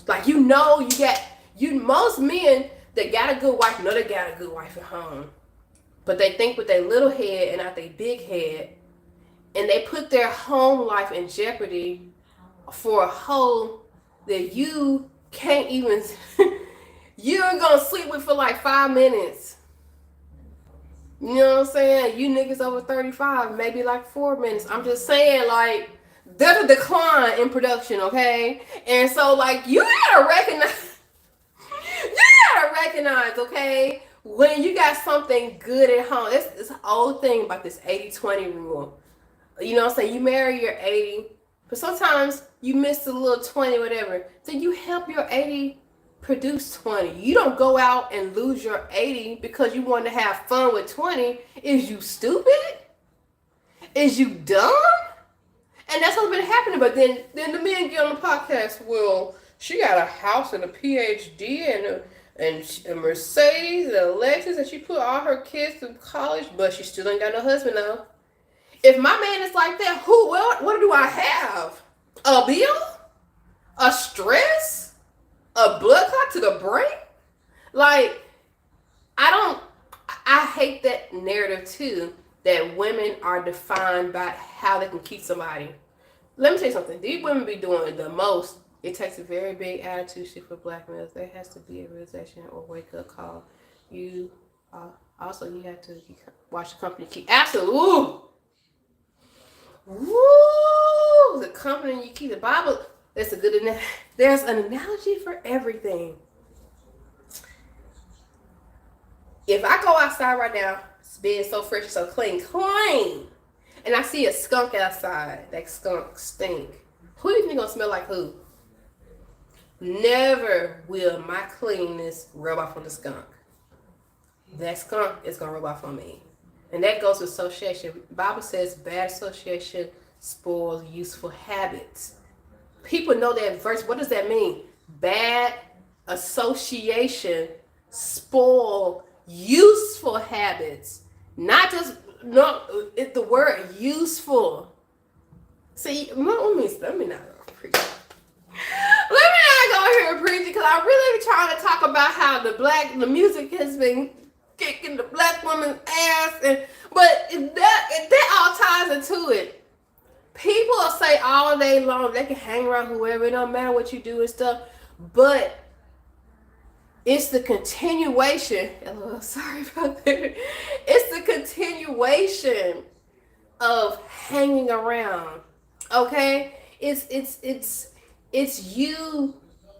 Like, most men that got a good wife know they got a good wife at home. But they think with their little head and not their big head. And they put their home life in jeopardy for a hoe that you can't even, you're going to sleep with for like 5 minutes. You know what I'm saying? You niggas over 35, maybe like 4 minutes. I'm just saying, like, there's a decline in production, okay? And so, like, you gotta recognize, okay, when you got something good at home. It's an old thing about this 80-20 rule. You know what I'm saying? You marry your 80, but sometimes you miss the little 20, whatever. Then you help your 80 produce 20. You don't go out and lose your 80 because you want to have fun with 20. Is you stupid? Is you dumb? And that's what's been happening. But then the men get on the podcast. Well, she got a house and a PhD and a Mercedes and a Lexus, and she put all her kids through college, but she still ain't got no husband now. If my man is like that, what do I have? A bill? A stress? A blood clot to the brain? Like, I hate that narrative too, that women are defined by how they can keep somebody. Let me tell you something. These women be doing the most. It takes a very big attitude shift for black males. There has to be a realization or wake up call. You have to watch the company keep. Absolutely. Woo! The company you keep. The Bible. That's a good. There's an analogy for everything. If I go outside right now, it's being so fresh and so clean, and I see a skunk outside, that skunk stink. Who do you think gonna smell like who? Never will my cleanness rub off on the skunk. That skunk is gonna rub off on me. And that goes with association. The Bible says bad association spoils useful habits. People know that verse. What does that mean? Bad association spoil useful habits. Not just, it's the word useful. See, let me not go preach. Let me not go here and preach, because I really be trying to talk about how the music has been kicking the black woman's ass, but that all ties into it. People will say all day long they can hang around whoever, it don't matter what you do and stuff, but it's the continuation. Oh, sorry about that. It's the continuation of hanging around. Okay, it's you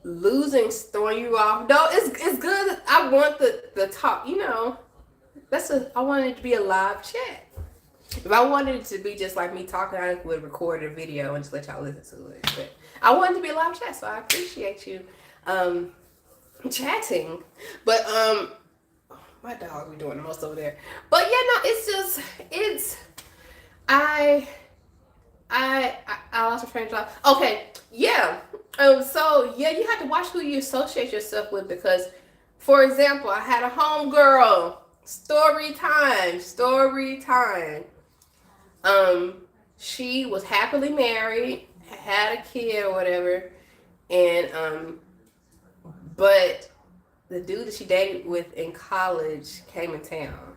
losing, throwing you off. No, it's good. I want the talk. I want it to be a live chat. If I wanted it to be just like me talking, I would record a video and just let y'all listen to it. But I wanted to be a live chat, so I appreciate you chatting. But my dog be doing the most over there. But yeah, no, it's I I lost my train of thought. Okay, yeah. So yeah, you have to watch who you associate yourself with because, for example, I had a homegirl. Story time. Story time. Um, she was happily married, had a kid or whatever, and but the dude that she dated with in college came in town.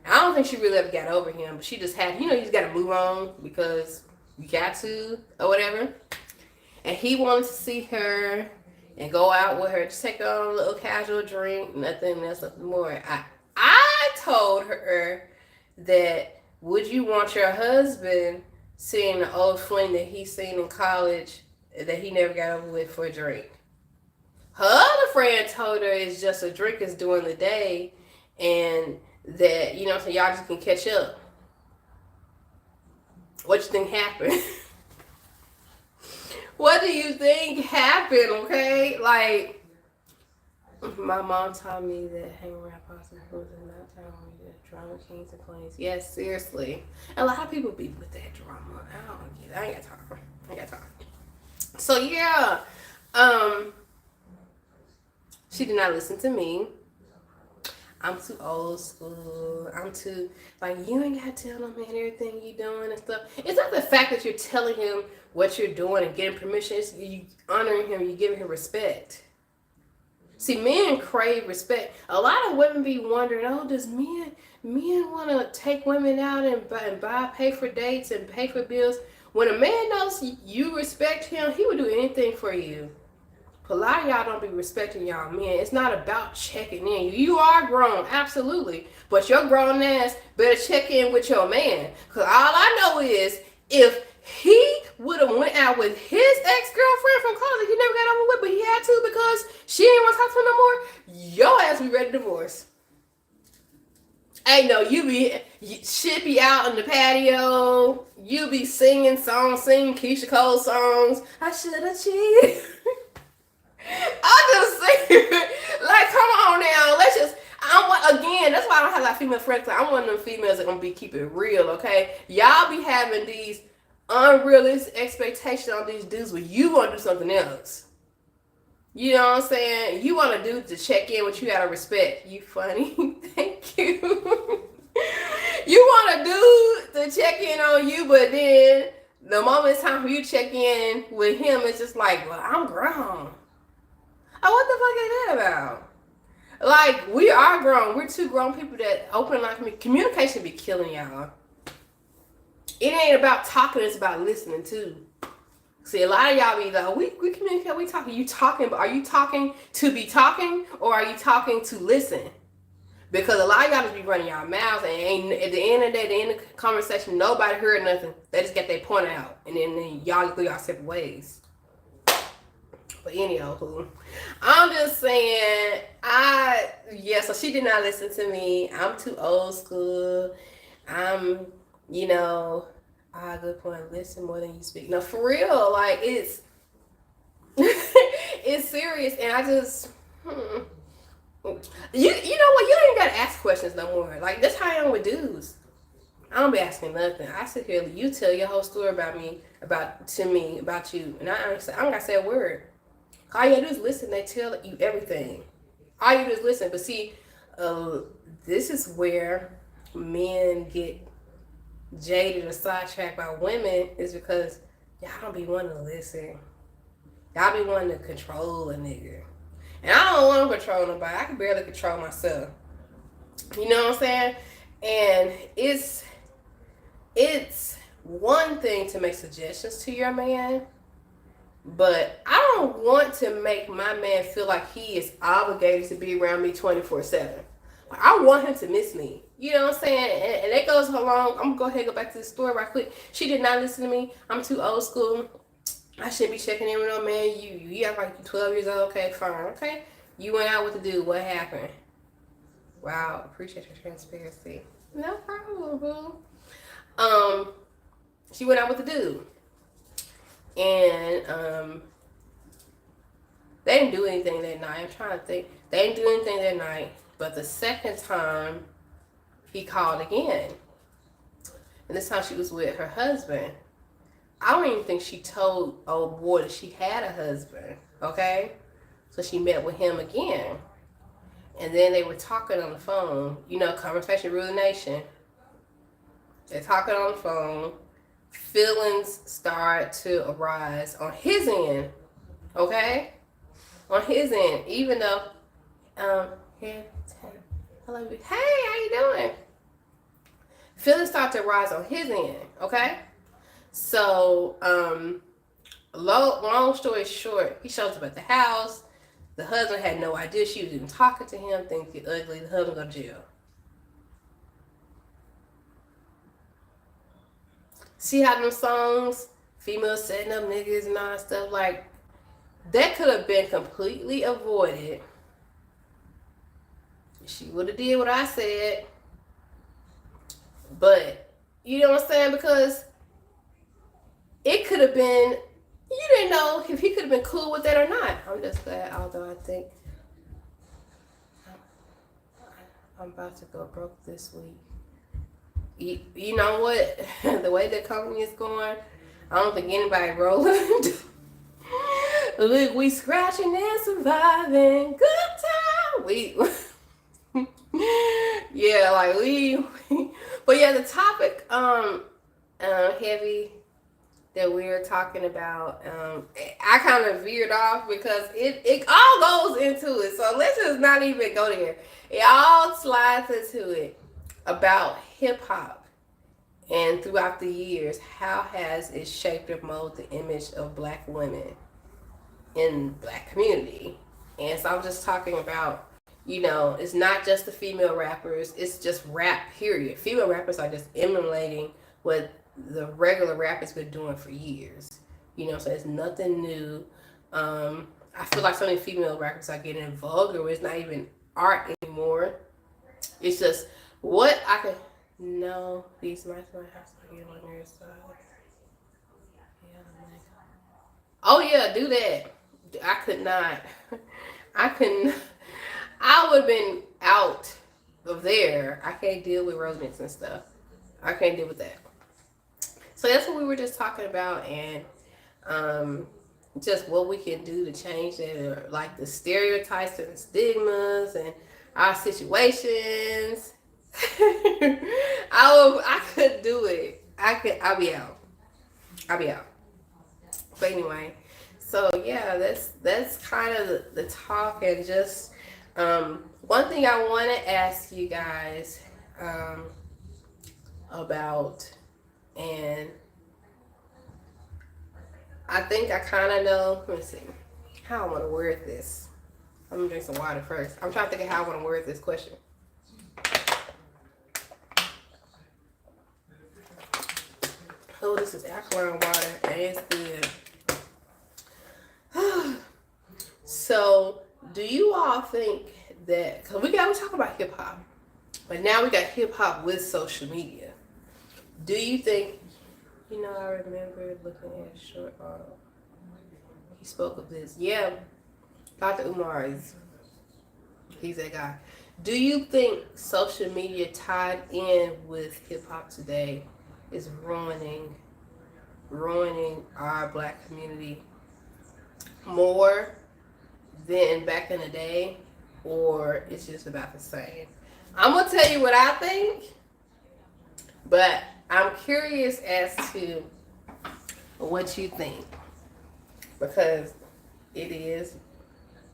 I don't think she really ever got over him, but she just had, you just got to move on because you got to or whatever. And he wanted to see her and go out with her, just take her on a little casual drink, nothing else, nothing more. I told her that would you want your husband seeing the old fling that he seen in college that he never got over with for a drink? Her other friend told her it's just a drink is during the day and that, so y'all just can catch up. What you think happened? What do you think happened, okay? Like, my mom taught me that hanging around Boston foods is not time to drama kings and queens. Yes, seriously. A lot of people be with that drama. I don't get it. I ain't got time. So, yeah. She did not listen to me. I'm too old school. I'm too, like, you ain't got to tell no man everything you doing and stuff. It's not the fact that you're telling him what you're doing and getting permission. It's you honoring him, you giving him respect. See, men crave respect. A lot of women be wondering, oh, does men want to take women out and pay for dates and pay for bills? When a man knows you respect him, he would do anything for you. A lot of y'all don't be respecting y'all men. It's not about checking in. You are grown, absolutely. But your grown ass better check in with your man. Because all I know is if he would have went out with his ex-girlfriend from college he never got over with, but he had to because she didn't want to talk to him no more, your ass be ready to divorce. Hey, no, you should be out on the patio. You be singing Keisha Cole songs. I should have cheated. I just say, like, come on now. Again, that's why I don't have like female friends. I'm one of them females that gonna be keep it real, okay? Y'all be having these unrealistic expectations on these dudes, but you want to do something else. You know what I'm saying? You want a dude to check in with you out of respect. You funny. Thank you. You want a dude to check in on you, but then the moment it's time for you to check in with him, it's just like, well, I'm grown. Oh, what the fuck is that about? Like, we are grown. We're two grown people that open like communication be killing y'all. It ain't about talking, it's about listening too. See, a lot of y'all be like, we communicate, we talking. You talking, but are you talking to be talking or are you talking to listen? Because a lot of y'all just be running y'all mouths and ain't, at the end of the day, the end of the conversation, nobody heard nothing. They just get their point out and then y'all go y'all separate ways. But anyhow, I'm just saying, so she did not listen to me. I'm too old school. I'm, good point. Listen more than you speak. No, for real, like, it's, it's serious. And I just, you know what? You don't even gotta ask questions no more. Like, that's how I am with dudes. I don't be asking nothing. I sit here, you tell your whole story about me, about you, and I don't gotta say a word. All you gotta do is listen. They tell you everything. All you do is listen. But see, this is where men get jaded or sidetracked by women, is because y'all don't be wanting to listen. Y'all be wanting to control a nigga. And I don't want to control nobody. I can barely control myself. You know what I'm saying? And it's one thing to make suggestions to your man, but I don't want to make my man feel like he is obligated to be around me 24/7. I want him to miss me. You know what I'm saying? And that goes along. I'm going to go ahead and go back to the story right quick. She did not listen to me. I'm too old school. I shouldn't be checking in with no man. You act like you're 12 years old. Okay, fine. Okay. You went out with the dude. What happened? Wow. Appreciate your transparency. No problem, boo. Um, she went out with the dude, and they didn't do anything that night. I'm trying to think. They didn't do anything that night, but the second time he called again, and this time she was with her husband. I don't even think she told old boy that she had a husband. Okay, so she met with him again, and then they were talking on the phone. You know, conversation rule the nation. They're talking on the phone. Feelings start to arise on his end. Okay, on his end, even though hey, hello, hey, how you doing? Feelings start to rise on his end. Okay, so long story short, he shows up at the house. The husband had no idea she was even talking to him. Thinks he's ugly. The husband go to jail. See how them songs, females setting up niggas and all that stuff, like that could have been completely avoided. She would have did what I said, but you know what I'm saying? Because it could have been, you didn't know if he could have been cool with that or not. I'm just glad, although I think I'm about to go broke this week. You know what? The way the company is going, I don't think anybody rolling. Look, we scratching and surviving. Good time. Yeah, like but yeah, the topic heavy that we were talking about, I kind of veered off because it all goes into it. So let's just not even go there. It all slides into it about hip hop, and throughout the years, how has it shaped or molded the image of black women in black community? And so I'm just talking about, you know, it's not just the female rappers, it's just rap, period. Female rappers are just emulating what the regular rappers been doing for years. You know, so it's nothing new. I feel like so many female rappers are getting vulgar where it's not even art anymore. It's just what I could. No, these might have to get on your side. Oh yeah, do that. I could not. I couldn't. I would have been out of there. I can't deal with rodents and stuff. I can't deal with that. So that's what we were just talking about, and just what we can do to change that, or like the stereotypes and the stigmas and our situations. I could do it. I'll be out. I'll be out. But anyway, so yeah, that's kind of the talk, and just one thing I want to ask you guys about, and I think I kind of know. Let me see how I want to word this. I'm gonna drink some water first. I'm trying to think of how I want to word this question. Oh, this is alkaline water, and it's good. So, do you all think that, because we talk about hip hop, but now we got hip hop with social media. Do you think, you know, I remember looking at short, he spoke of this. Yeah, Dr. Umar he's that guy. Do you think social media tied in with hip hop today is ruining our black community more than back in the day, or it's just about the same? I'm gonna tell you what I think, but I'm curious as to what you think, because it is,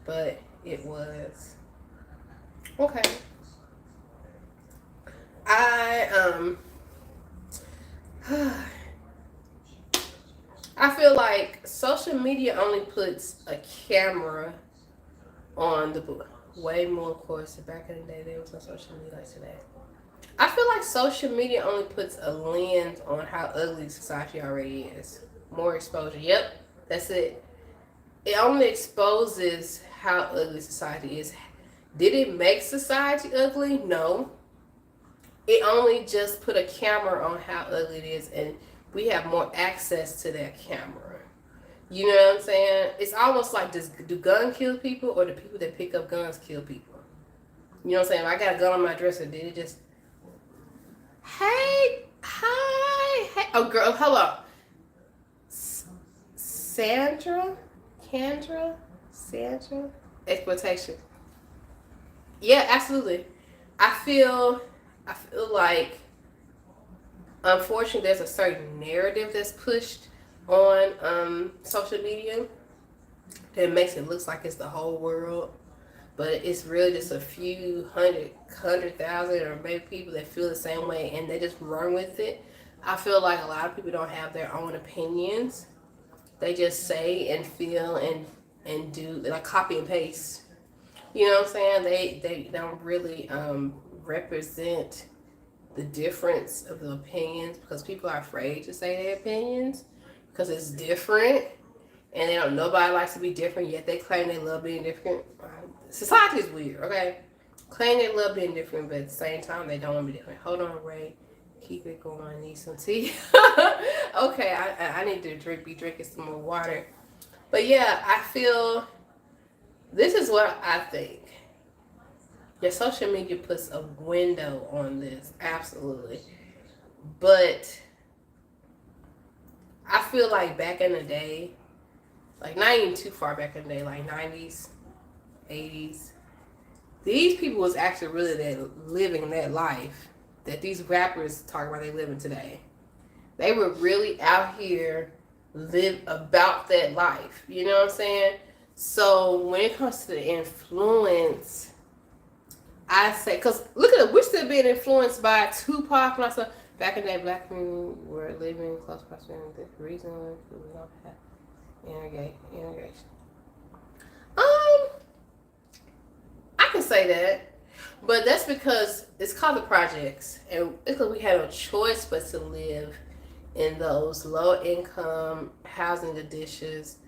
but it was. Okay. I feel like social media only puts a camera on the way more, of course. Back in the day, there was no social media like today. I feel like social media only puts a lens on how ugly society already is. More exposure. Yep, that's it. It only exposes how ugly society is. Did it make society ugly? No. it only just put a camera on how ugly it is, and we have more access to that camera. You know what I'm saying? It's almost like, do gun kill people, or do people that pick up guns kill people? You know what I'm saying? If I got a gun on my dresser, did it just, hey, hi, hey, oh girl, hello, Sandra, Kendra, Sandra, exploitation. Yeah, absolutely. I feel, I feel like, unfortunately, there's a certain narrative that's pushed on social media that makes it look like it's the whole world, but it's really just a few hundred thousand or maybe people that feel the same way, and they just run with it. I feel like a lot of people don't have their own opinions. They just say and feel and do, like, copy and paste. You know what I'm saying? They don't really represent the difference of the opinions, because people are afraid to say their opinions because it's different, and they don't. Nobody likes to be different, yet they claim they love being different. Society is weird, okay? Claim they love being different, but at the same time they don't want to be different. Hold on, Ray. Keep it going. I need some tea. Okay, I need to be drinking some more water. But yeah, I feel, this is what I think. Your social media puts a window on this, absolutely. But I feel like back in the day, like not even too far back in the day, like 90s, 80s, these people was actually really living that life that these rappers talk about they living today. They were really out here live about that life. You know what I'm saying? So when it comes to the influence, I say, because look at it, we're still being influenced by Tupac and stuff. Back in that, black men were living close proximity. The reason we don't have integration. I can say that, but that's because it's called the projects, and it's because we had no choice but to live in those low income housing additions.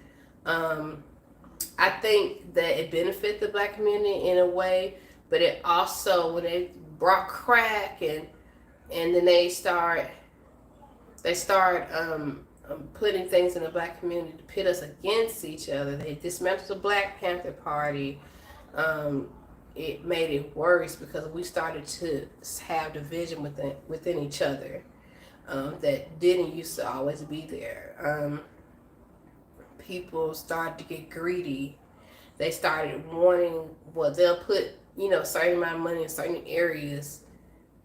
I think that it benefited the black community in a way, but it also, when they brought crack and then they start putting things in the black community to pit us against each other. They dismantled the Black Panther Party. It made it worse because we started to have division within each other, that didn't used to always be there. People started to get greedy. They started wanting, well, they'll put, a certain amount of money in certain areas.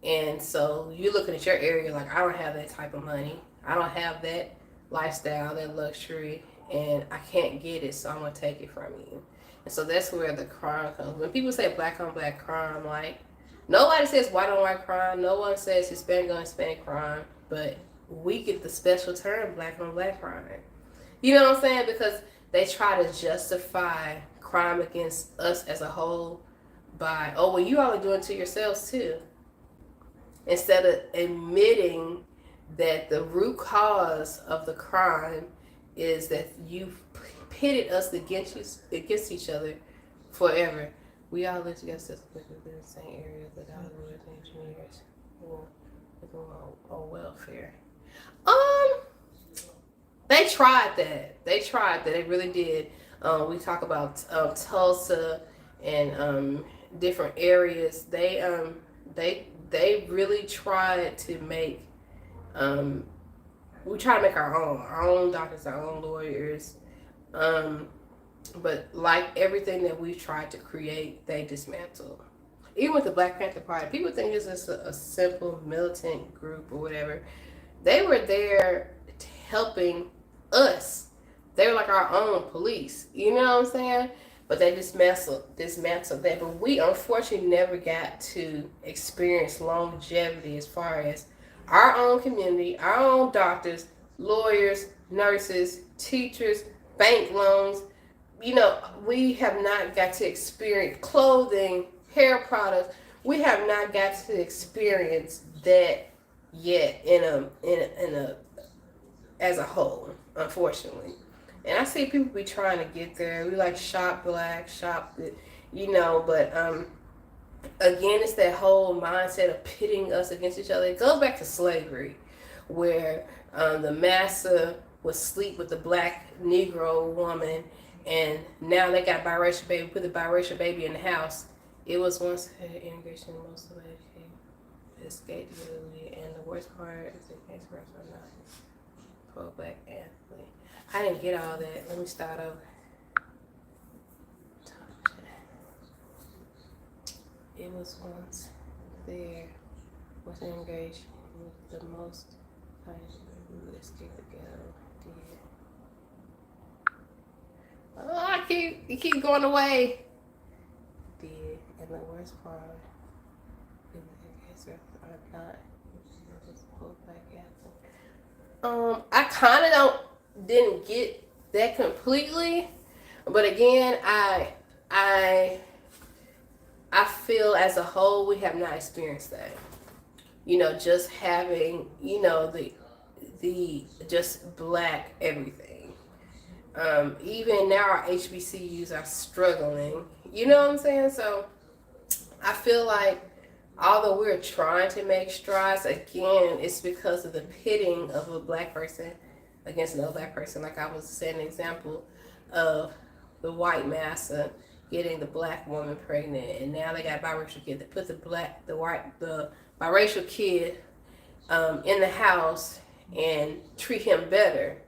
And so you're looking at your area like, I don't have that type of money. I don't have that lifestyle, that luxury, and I can't get it, so I'm going to take it from you. And so that's where the crime comes. When people say black on black crime, like, nobody says white on white crime. No one says Hispanic on Hispanic crime. But we get the special term black on black crime. You know what I'm saying? Because they try to justify crime against us as a whole by, oh, well, you all are doing it to yourselves too. Instead of admitting that the root cause of the crime is that you've pitted us against each other forever. We all live together in the same area without engineers on welfare. They tried that. They really did. We talk about Tulsa and different areas. They really tried to make. We try to make our own doctors, our own lawyers. But like everything that we've tried to create, they dismantled. Even with the Black Panther Party, people think it's just a simple militant group or whatever. They were there helping us. They were like our own police. You know what I'm saying? But they dismantled that. But we unfortunately never got to experience longevity as far as our own community, our own doctors, lawyers, nurses, teachers, bank loans. We have not got to experience clothing, hair products. We have not got to experience that yet in a as a whole, unfortunately. And I see people be trying to get there. We like shop black, but again, it's that whole mindset of pitting us against each other. It goes back to slavery, where the massa would sleep with the black Negro woman, and now they got a biracial baby, put the biracial baby in the house. It was once integration, most of it escaped, and the worst part is the case for not pro black athlete. I didn't get all that. Let me start over. It was once there was engaged with the most let's get together. Oh, you keep going away. Did, and the worst part is the are not I kind of didn't get that completely, but again, I feel as a whole we have not experienced that. Just having the just black everything. Even now our HBCUs are struggling. You know what I'm saying? So I feel like although we're trying to make strides, again, it's because of the pitting of a black person against another black person. Like I was saying, an example of the white massa getting the black woman pregnant, and now they got a biracial kid. They put the biracial kid in the house and treat him better.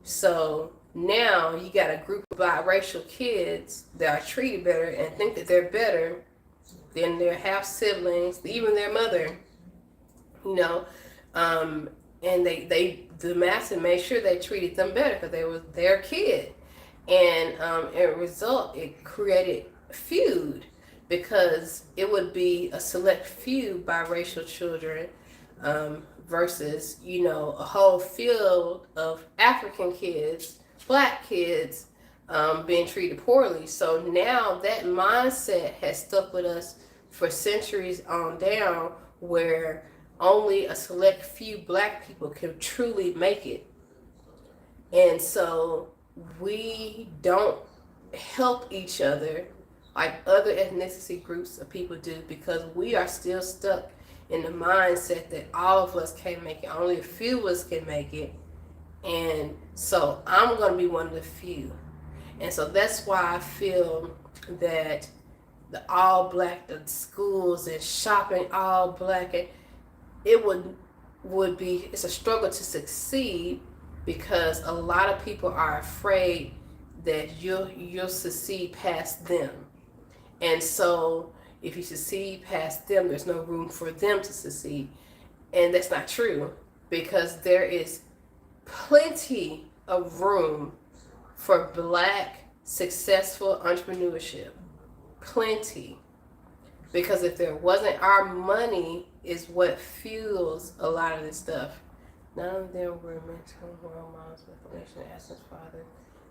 So now you got a group of biracial kids that are treated better and think that they're better than their half siblings, even their mother. And the master made sure they treated them better because they were their kid. And as a result, it created feud because it would be a select few biracial children versus, a whole field of African kids, black kids being treated poorly. So now that mindset has stuck with us for centuries on down, where only a select few black people can truly make it. And so we don't help each other like other ethnicity groups of people do because we are still stuck in the mindset that all of us can't make it. Only a few of us can make it. And so I'm going to be one of the few. And so that's why I feel that the all black, the schools and shopping all black, and it would be, it's a struggle to succeed because a lot of people are afraid that you'll succeed past them. And so if you succeed past them, there's no room for them to succeed. And that's not true because there is plenty of room for black successful entrepreneurship. Plenty. Because if there wasn't, our money is what fuels a lot of this stuff. None of them were mental role models with relation to Essence father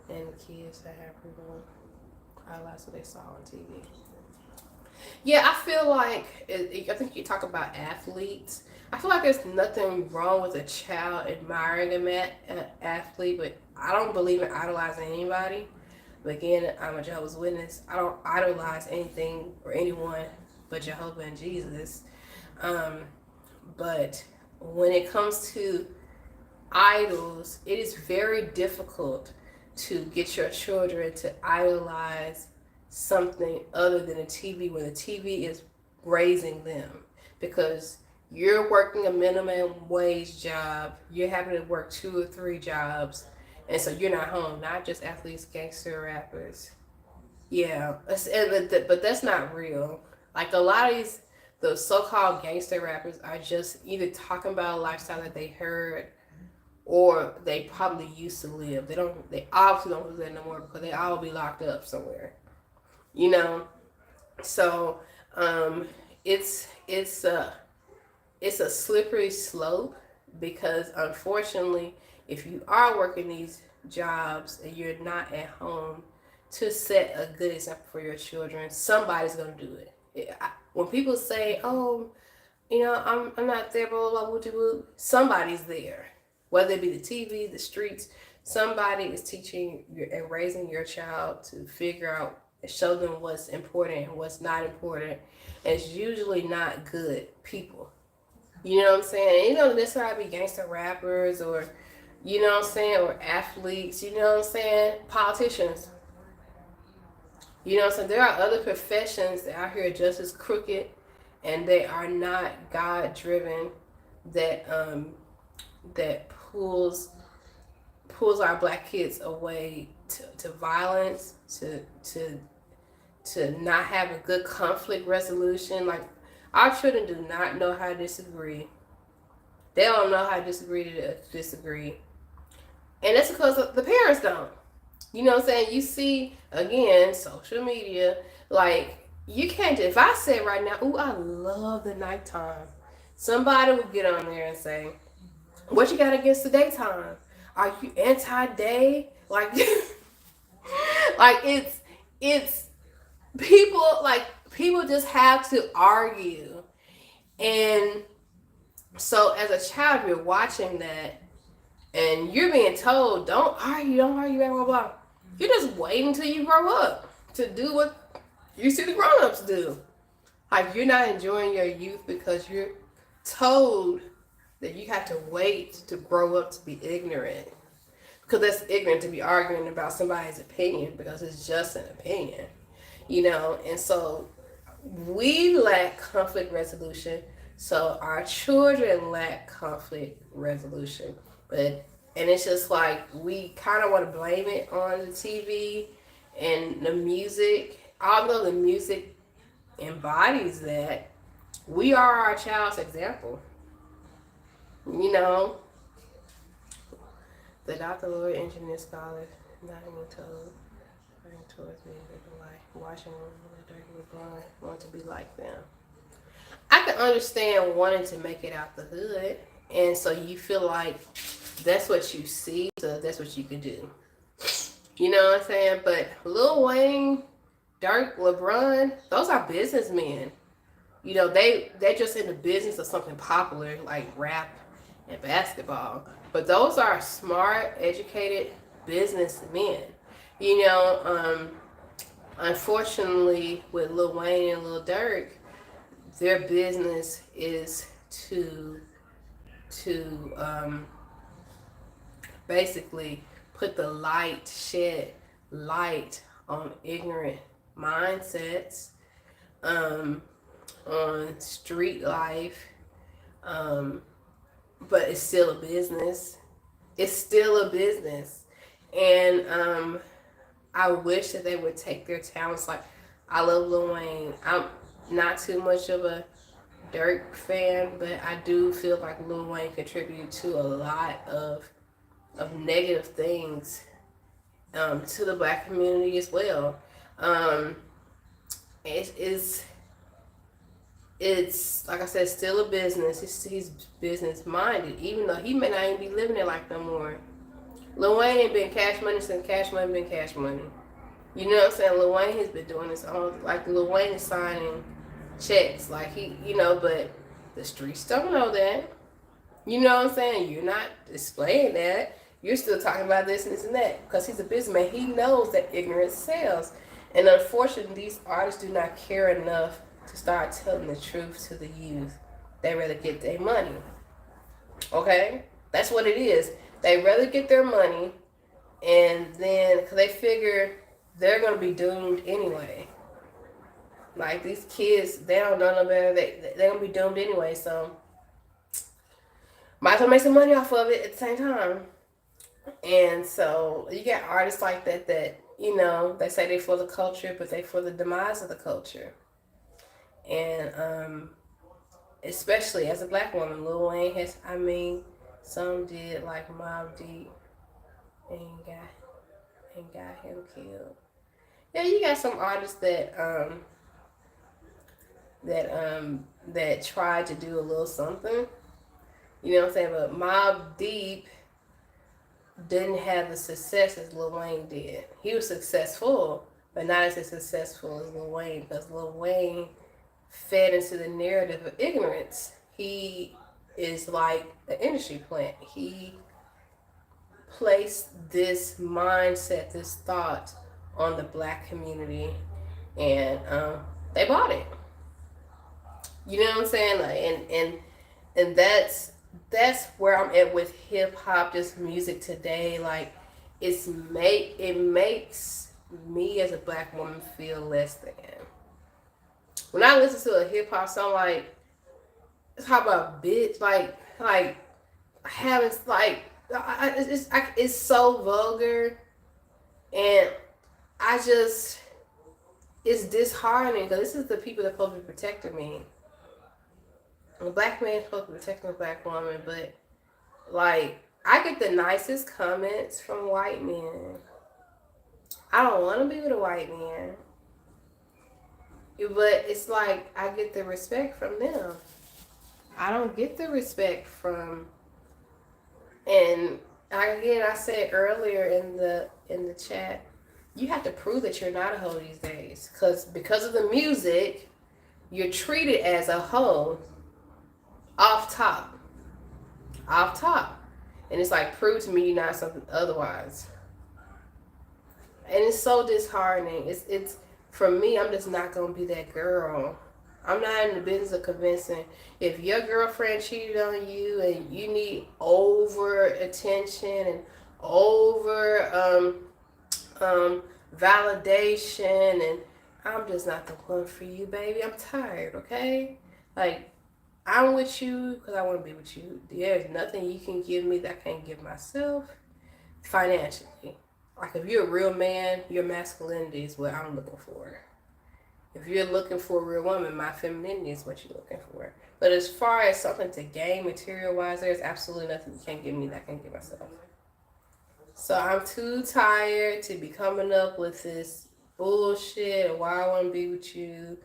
and the kids that have people idolize what they saw on TV. Yeah, I feel like, I think you talk about athletes. I feel like there's nothing wrong with a child admiring an athlete, but I don't believe in idolizing anybody. But again, I'm a Jehovah's Witness. I don't idolize anything or anyone but Jehovah and Jesus. But when it comes to idols, it is very difficult to get your children to idolize something other than a TV when the TV is raising them, because you're working a minimum wage job, you're having to work 2 or 3 jobs, and so you're not home. Not just athletes, gangster rappers. Yeah, but that's not real. Like a lot of the so-called gangster rappers are just either talking about a lifestyle that they heard or they probably used to live. They obviously don't live there no more because they all be locked up somewhere. So it's a slippery slope because unfortunately, if you are working these jobs and you're not at home to set a good example for your children, somebody's gonna do it. When people say, "Oh, I'm not there," blah blah blah, woo, somebody's there. Whether it be the TV, the streets, somebody is teaching and raising your child to figure out show them what's important and what's not important. And it's usually not good people. You know what I'm saying? You don't necessarily be gangster rappers or, you know what I'm saying, or athletes, you know what I'm saying? Politicians. You know what I'm saying? There are other professions that out here just as crooked and they are not God driven that that pulls our black kids away to violence, to not have a good conflict resolution. Like our children do not know how to disagree. They don't know how to disagree. And that's because the parents don't. You know what I'm saying? You see, again, social media, like, you can't, if I said right now, ooh, I love the nighttime, somebody would get on there and say, what you got against the daytime? Are you anti-day? Like, like it's people just have to argue. And so as a child, you're watching that and you're being told, don't argue, blah, blah, blah. You're just waiting until you grow up to do what you see the grown-ups do. Like, you're not enjoying your youth because you're told that you have to wait to grow up to be ignorant. Because that's ignorant to be arguing about somebody's opinion because it's just an opinion. You know, and so we lack conflict resolution, so our children lack conflict resolution. But and it's just like we kind of want to blame it on the TV and the music. Although the music embodies that, we are our child's example. You know, the doctor, lawyer, engineer, scholar, not even told, running towards me, like watching them, dirty blind, want to be like them. I can understand wanting to make it out the hood, and so you feel like that's what you see, so that's what you can do. You know what I'm saying? But Lil Wayne, Dirk, LeBron, those are businessmen. You know, they're just in the business of something popular like rap and basketball. But those are smart, educated businessmen. You know, unfortunately, with Lil Wayne and Lil Durk, their business is to basically put the light, shed light on ignorant mindsets, on street life, but it's still a business. It's still a business, and I wish that they would take their talents. Like, I love Lil Wayne. I'm not too much of a Dirk fan, but I do feel like Lil Wayne contributed to a lot of negative things to the black community as well. It's it's like I said, still a business. He's business minded, even though he may not even be living it like no more. Lil Wayne ain't been cash money since cash money been cash money. You know what I'm saying? Lil Wayne has been doing this all, like Lil Wayne is signing checks, like he, you know, but the streets don't know that. You know what I'm saying? You're not displaying that. You're still talking about this and this and that because he's a businessman. He knows that ignorance sells. And unfortunately, these artists do not care enough to start telling the truth to the youth. They rather get their money. Okay? That's what it is. They rather get their money and then, because they figure they're going to be doomed anyway. Like, these kids, they don't know no better. They're going to be doomed anyway, so might as well make some money off of it at the same time. And so you got artists like that, you know, they say they for the culture, but they for the demise of the culture. And especially as a black woman, Lil Wayne has, I mean, some did like Mobb Deep and got him killed. Yeah, you got some artists that tried to do a little something. You know what I'm saying? But Mobb Deep didn't have the success as Lil Wayne did. He was successful, but not as successful as Lil Wayne, because Lil Wayne fed into the narrative of ignorance. He is like an industry plant. He placed this mindset, this thought on the black community, and they bought it. You know what I'm saying? Like, and that's where I'm at with hip hop, just music today. Like, it makes me as a black woman feel less than. When I listen to a hip hop song, like, talk about bitch, like having like it's so vulgar, and I just it's disheartening because this is the people that are supposed to be protecting me. A black man is supposed to be protecting a black woman, but like I get the nicest comments from white men. I don't want to be with a white man, but it's like I get the respect from them. I don't get the respect from, and again I said earlier in the chat, you have to prove that you're not a hoe these days, because of the music, you're treated as a hoe off top, off top, and it's like prove to me you're not something otherwise, and it's so disheartening. It's for me. I'm just not gonna be that girl. I'm not in the business of convincing. If your girlfriend cheated on you and you need over attention and over validation, and I'm just not the one for you, baby. I'm tired, okay? Like, I'm with you because I want to be with you. There's nothing you can give me that I can't give myself financially. Like, if you're a real man, your masculinity is what I'm looking for. If you're looking for a real woman, my femininity is what you're looking for. But as far as something to gain material wise, there's absolutely nothing you can't give me that I can give myself. So I'm too tired to be coming up with this bullshit of why I want to be with you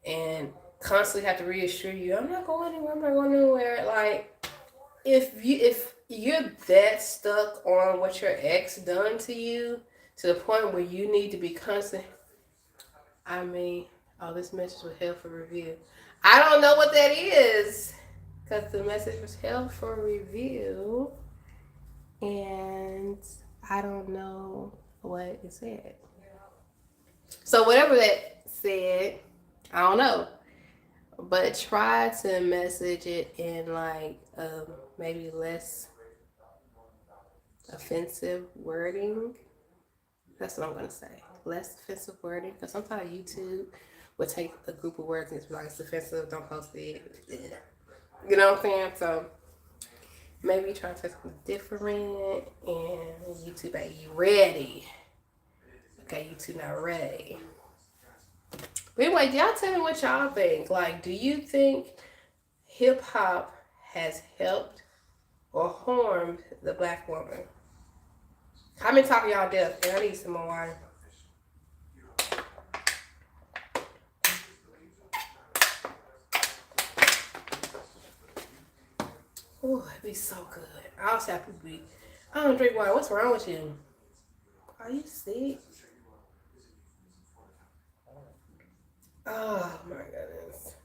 and constantly have to reassure you I'm not going anywhere, I'm not going anywhere. Like, if you're that stuck on what your ex done to you to the point where you need to be constant, I mean, oh, this message was held for review. I don't know what that is because the message was held for review, and I don't know what it said. So whatever that said, I don't know. But try to message it in like maybe less offensive wording. That's what I'm gonna say. Less offensive wording, because sometimes YouTube will take a group of words and it's like it's offensive. Don't post it. You know what I'm saying? So maybe try to say something different, and YouTube ain't ready. Okay, YouTube not ready. But anyway, y'all tell me what y'all think. Like, do you think hip hop has helped or harmed the black woman? I've been talking y'all deaf, and I need some more water. Ooh, it'd be so good. I also have people be, I don't drink water. What's wrong with you? Are you sick? Oh my goodness.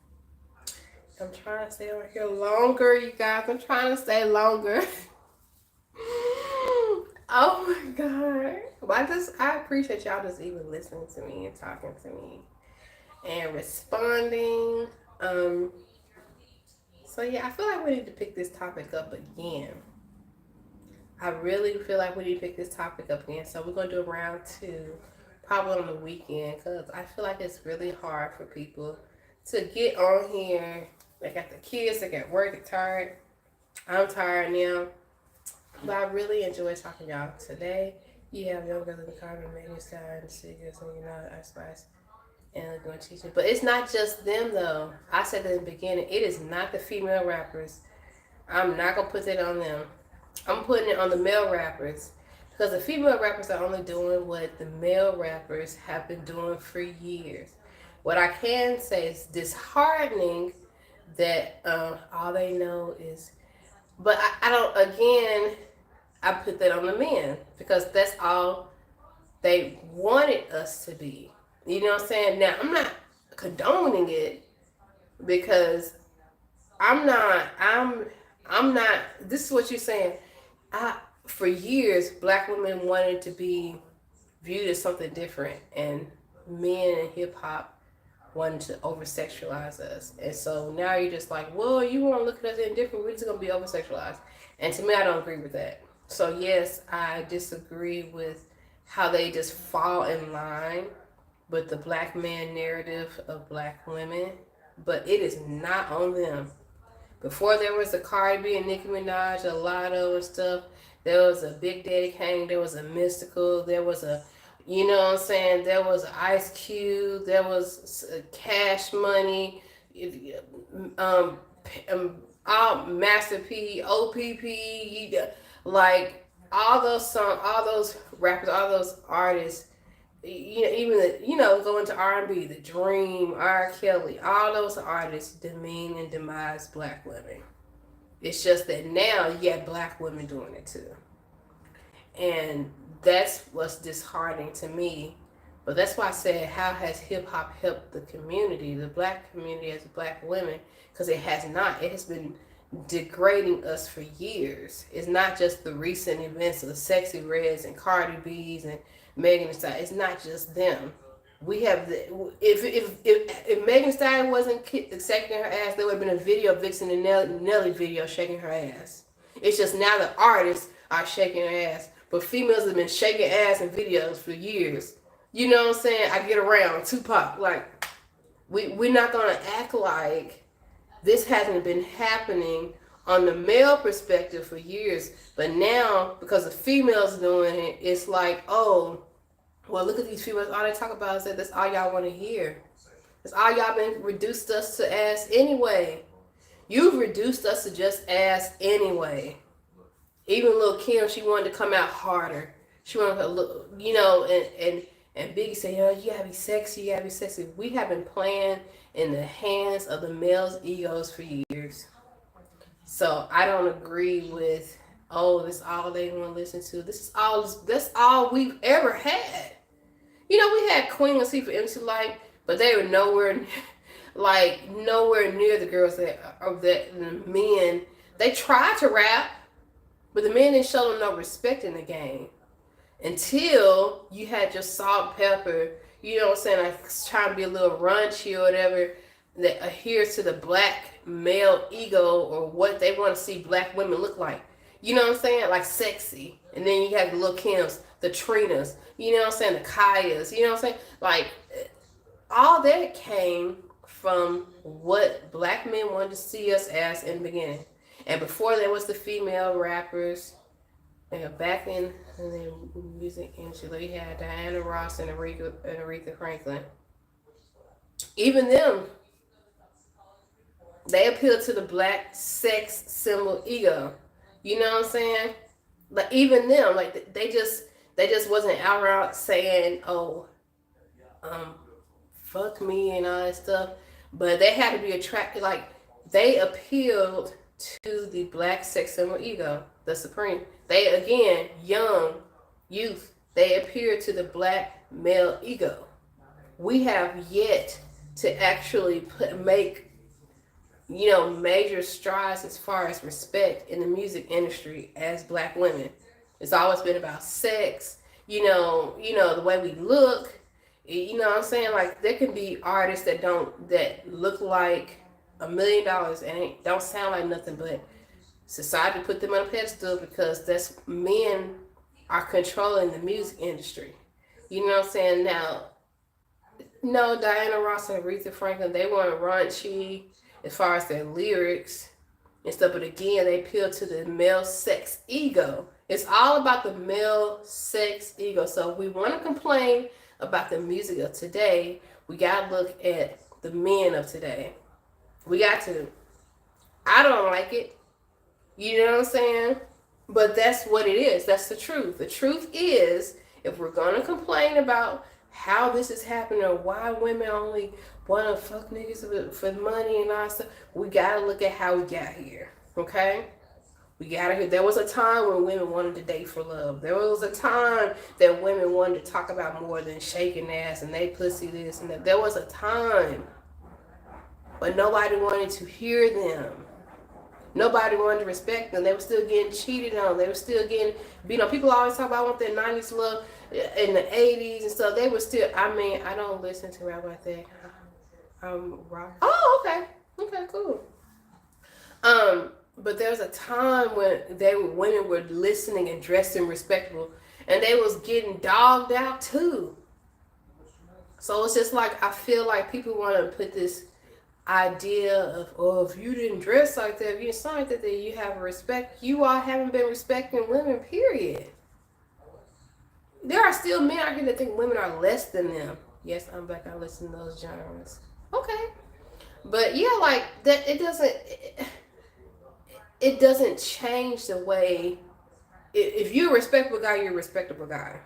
I'm trying to stay over here longer, you guys. I'm trying to stay longer. Oh my god. Well, I appreciate y'all just even listening to me and talking to me and responding. So yeah, I feel like we need to pick this topic up again. I really feel like we need to pick this topic up again. So we're gonna do a round two, probably on the weekend, because I feel like it's really hard for people to get on here. They got the kids, they got work, they're tired. I'm tired now. But I really enjoy talking to y'all today. You have young girls in the car, making sound, singers, and you know, I spice and they're going to teach it. But it's not just them though. I said in the beginning, it is not the female rappers. I'm not gonna put that on them. I'm putting it on the male rappers. Because the female rappers are only doing what the male rappers have been doing for years. What I can say is disheartening that all they know is, but I don't, again, I put that on the men because that's all they wanted us to be. You know what I'm saying? Now, I'm not condoning it because I'm not, this is what you're saying. For years, black women wanted to be viewed as something different, and men in hip hop wanted to over sexualize us. And so now you're just like, well, you want to look at us indifferent, we're just going to be over sexualized. And to me, I don't agree with that. So, yes, I disagree with how they just fall in line with the black man narrative of black women, but it is not on them. Before there was a Cardi B and Nicki Minaj, a lot of stuff. There was a Big Daddy Kane. There was a Mystical. There was a, you know what I'm saying? There was Ice Cube. There was Cash Money. Um, all Master P, OPP, like all those songs, all those rappers, all those artists. You know, even the, going to R&B, The Dream, R. Kelly, all those artists demean and demise black women. It's just that now you got black women doing it too. And that's what's disheartening to me. But that's why I said, how has hip hop helped the community, the black community as black women? Because it has not. It has been degrading us for years. It's not just the recent events of Sexy Reds and Cardi B's and Megan Thee Stallion. It's not just them. We have the, if Megan Thee Stallion wasn't shaking her ass, there would have been a video of Vixen and Nelly video shaking her ass. It's just now the artists are shaking their ass, but females have been shaking ass in videos for years. You know what I'm saying? I get around Tupac. Like we're not gonna act like this hasn't been happening on the male perspective for years, but now because the females doing it, it's like, oh, well, look at these females. All they talk about is that that's all y'all want to hear. That's all y'all been reduced us to ass anyway. You've reduced us to just ass anyway. Even Lil' Kim, she wanted to come out harder. She wanted to look, and Biggie said, you gotta be sexy, you gotta be sexy. We have been playing in the hands of the male's egos for years. So I don't agree with, oh, this is all they want to listen to. That's all we've ever had. We had Queen and for MC Light, but they were nowhere near the girls that the men. They tried to rap, but the men didn't show them no respect in the game. Until you had your Salt Pepper, you know what I'm saying, like trying to be a little raunchy or whatever, that adheres to the black male ego or what they want to see black women look like. You know what I'm saying? Like sexy. And then you have the Lil' Kims, the Trinas, you know what I'm saying, the Kayas, you know what I'm saying? Like, all that came from what black men wanted to see us as in the beginning. And before there was the female rappers, back in the music industry, you had Diana Ross and Aretha Franklin. Even them, they appeal to the black sex symbol ego. You know what I'm saying? Like even them, like they just wasn't outright saying, oh, fuck me and all that stuff. But they had to be attracted, like they appealed to the black sex symbol ego, the supreme. They again, young youth, they appeal to the black male ego. We have yet to actually make major strides as far as respect in the music industry as black women. It's always been about sex, the way we look, you know what I'm saying? Like there can be artists that look like $1 million and don't sound like nothing, but society put them on a pedestal because that's men are controlling the music industry. You know what I'm saying? Now, no, Diana Ross and Aretha Franklin, they weren't raunchy as far as their lyrics and stuff, but again, they appeal to the male sex ego. It's all about the male sex ego. So if we want to complain about the music of today, we got to look at the men of today. We got to. I don't like it. You know what I'm saying? But that's what it is. That's the truth. The truth is, if we're going to complain about how this is happening or why women only want to fuck niggas for money and all that stuff, we got to look at how we got here. Okay? There was a time when women wanted to date for love. There was a time that women wanted to talk about more than shaking ass and they pussy this and that. There was a time, but nobody wanted to hear them. Nobody wanted to respect them. They were still getting cheated on. They were still getting beat on. People always talk about I want that 90s love in the 80s and stuff. They were still, I mean, I don't listen to rap like that. Rock. Oh, okay. Okay, cool. But there was a time when women were listening and dressing respectable, and they was getting dogged out too. So it's just like I feel like people want to put this idea of, oh, if you didn't dress like that, if you didn't sound like that, then you have respect. You all haven't been respecting women, period. There are still men out here that think women are less than them. Yes, I'm back. I listen to those genres. Okay. But yeah, like that, it doesn't change the way, if you're a respectable guy, you're a respectable guy.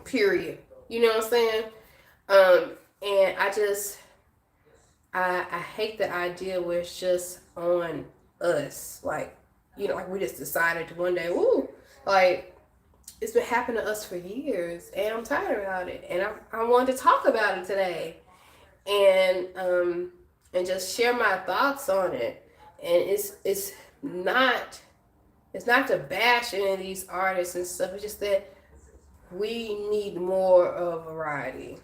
Period. You know what I'm saying? And I hate the idea where it's just on us. Like, like we just decided to one day, ooh, like it's been happening to us for years, and I'm tired about it. And I wanted to talk about it today, and just share my thoughts on it. And it's not to bash any of these artists and stuff. It's just that we need more of variety,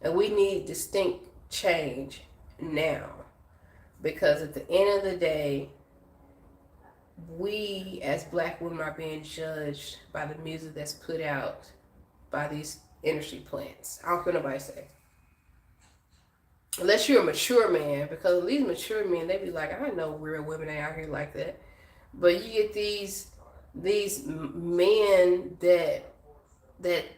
and we need distinct change now, because at the end of the day, we as black women are being judged by the music that's put out by these industry plants. I don't care what nobody say. Unless you're a mature man, because these mature men, they be like, I know real women ain't out here like that. But you get these men that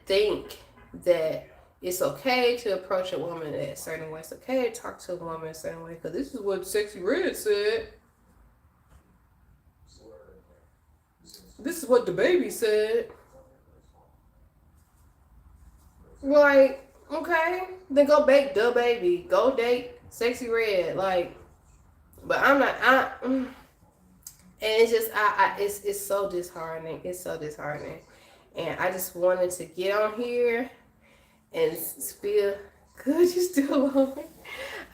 think that it's okay to approach a woman in a certain way. It's okay to talk to a woman in a certain way, because this is what Sexy Red said. This is what the baby said. Like, okay, then go bake the baby. Go date Sexy Red. Like, but I'm not. And it's just, it's so disheartening. It's so disheartening. And I just wanted to get on here and feel good. You still on me?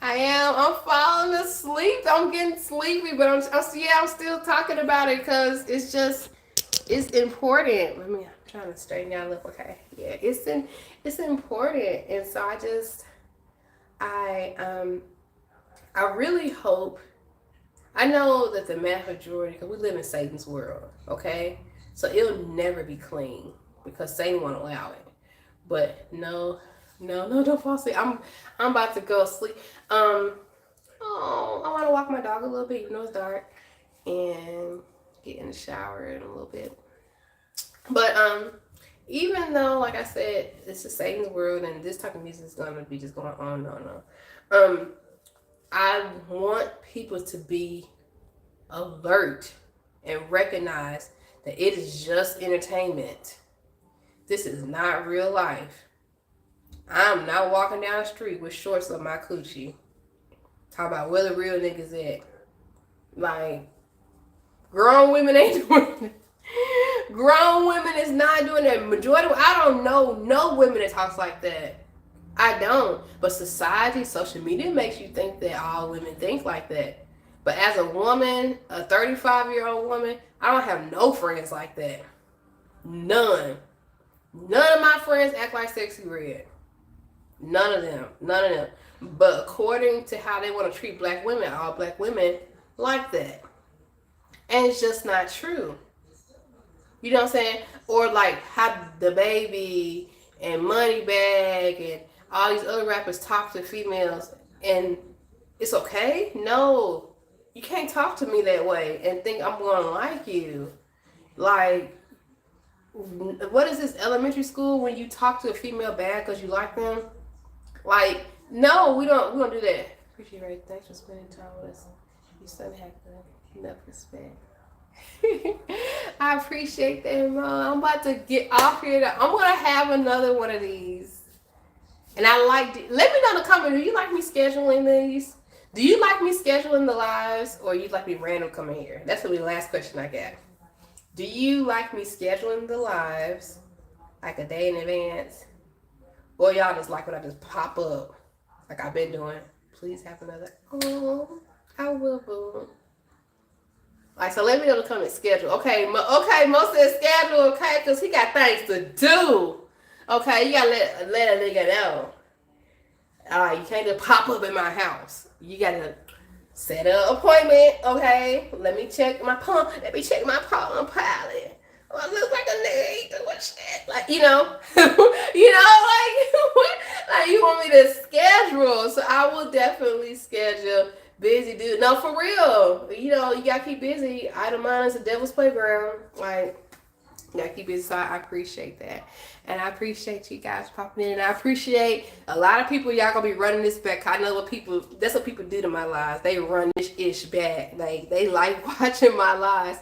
I am. I'm falling asleep. I'm getting sleepy, but I'm still talking about it because it's important. I'm trying to straighten out a little. Okay, yeah, it's important, and so I really hope. I know that the mass majority, because we live in Satan's world, okay? So it'll never be clean because Satan won't allow it. But no, don't fall asleep. I'm about to go sleep. I want to walk my dog a little bit, even though it's dark, and get in the shower in a little bit. But even though, like I said, it's a Satan's world, and this type of music is gonna be just going on and on. I want people to be alert and recognize that it is just entertainment. This is not real life. I'm not walking down the street with shorts on my coochie. Talk about where the real niggas at. Like, grown women ain't doing it. Grown women is not doing that. Majority, I don't know no women that talks like that. I don't. But society, social media makes you think that all women think like that. But as a woman, a 35-year-old woman, I don't have no friends like that. None. None of my friends act like Sexy Red. None of them. But according to how they want to treat black women, all black women like that. And it's just not true. You know what I'm saying? Or like how the baby and Moneybag and all these other rappers talk to females, and it's okay? No. You can't talk to me that way and think I'm going to like you. Like, what is this, elementary school, when you talk to a female bad because you like them? Like, no, we don't do that. Appreciate it. Thanks for spending time with us. You still have enough respect. I appreciate that, Mom. I'm about to get off here. I'm going to have another one of these. And I like it. Let me know in the comments, do you like me scheduling these? Do you like me scheduling the lives, or you like me random coming here? That's gonna be the last question I got. Do you like me scheduling the lives like a day in advance? Or y'all just like when I just pop up like I've been doing? Please have another. Oh, I will, boo. Like, so let me know the coming schedule. Okay, okay, most of the schedule, okay, because he got things to do. Okay, you gotta let a nigga know. You can't just pop up in my house. You gotta set an appointment, okay? Let me check my palm. Let me check my palm pilot. Oh, I look like a nigga doing shit. Like, like you want me to schedule. So I will definitely schedule busy dude. No, for real. You gotta keep busy. Idle mind is the devil's playground. Like, you gotta keep busy. So I appreciate that. And I appreciate you guys popping in. And I appreciate a lot of people. Y'all gonna be running this back. I know that's what people do to my lives. They run this ish back. Like, they like watching my lives.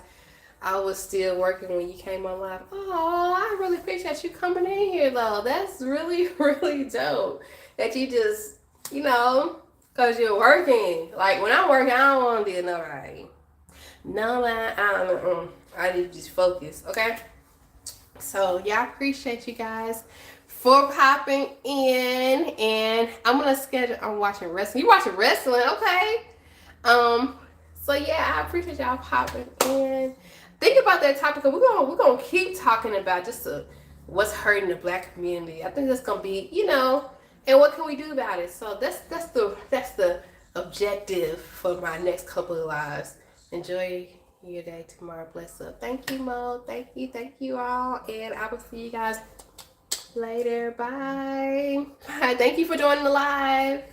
I was still working when you came on live. Oh, I really appreciate you coming in here, though. That's really, really dope. That you just, because you're working. Like, when I'm working, I don't want to be nobody. No, I need to just focus, okay? So, yeah, I appreciate you guys for popping in. And I'm going to schedule, I'm watching wrestling. You watching wrestling, okay? So, yeah, I appreciate y'all popping in. Think about that topic. We're gonna keep talking about just what's hurting the black community. I think that's gonna be, and what can we do about it? So that's the objective for my next couple of lives. Enjoy your day tomorrow. Bless up. Thank you, Mo. Thank you all, and I will see you guys later. Bye. Bye. Thank you for joining the live.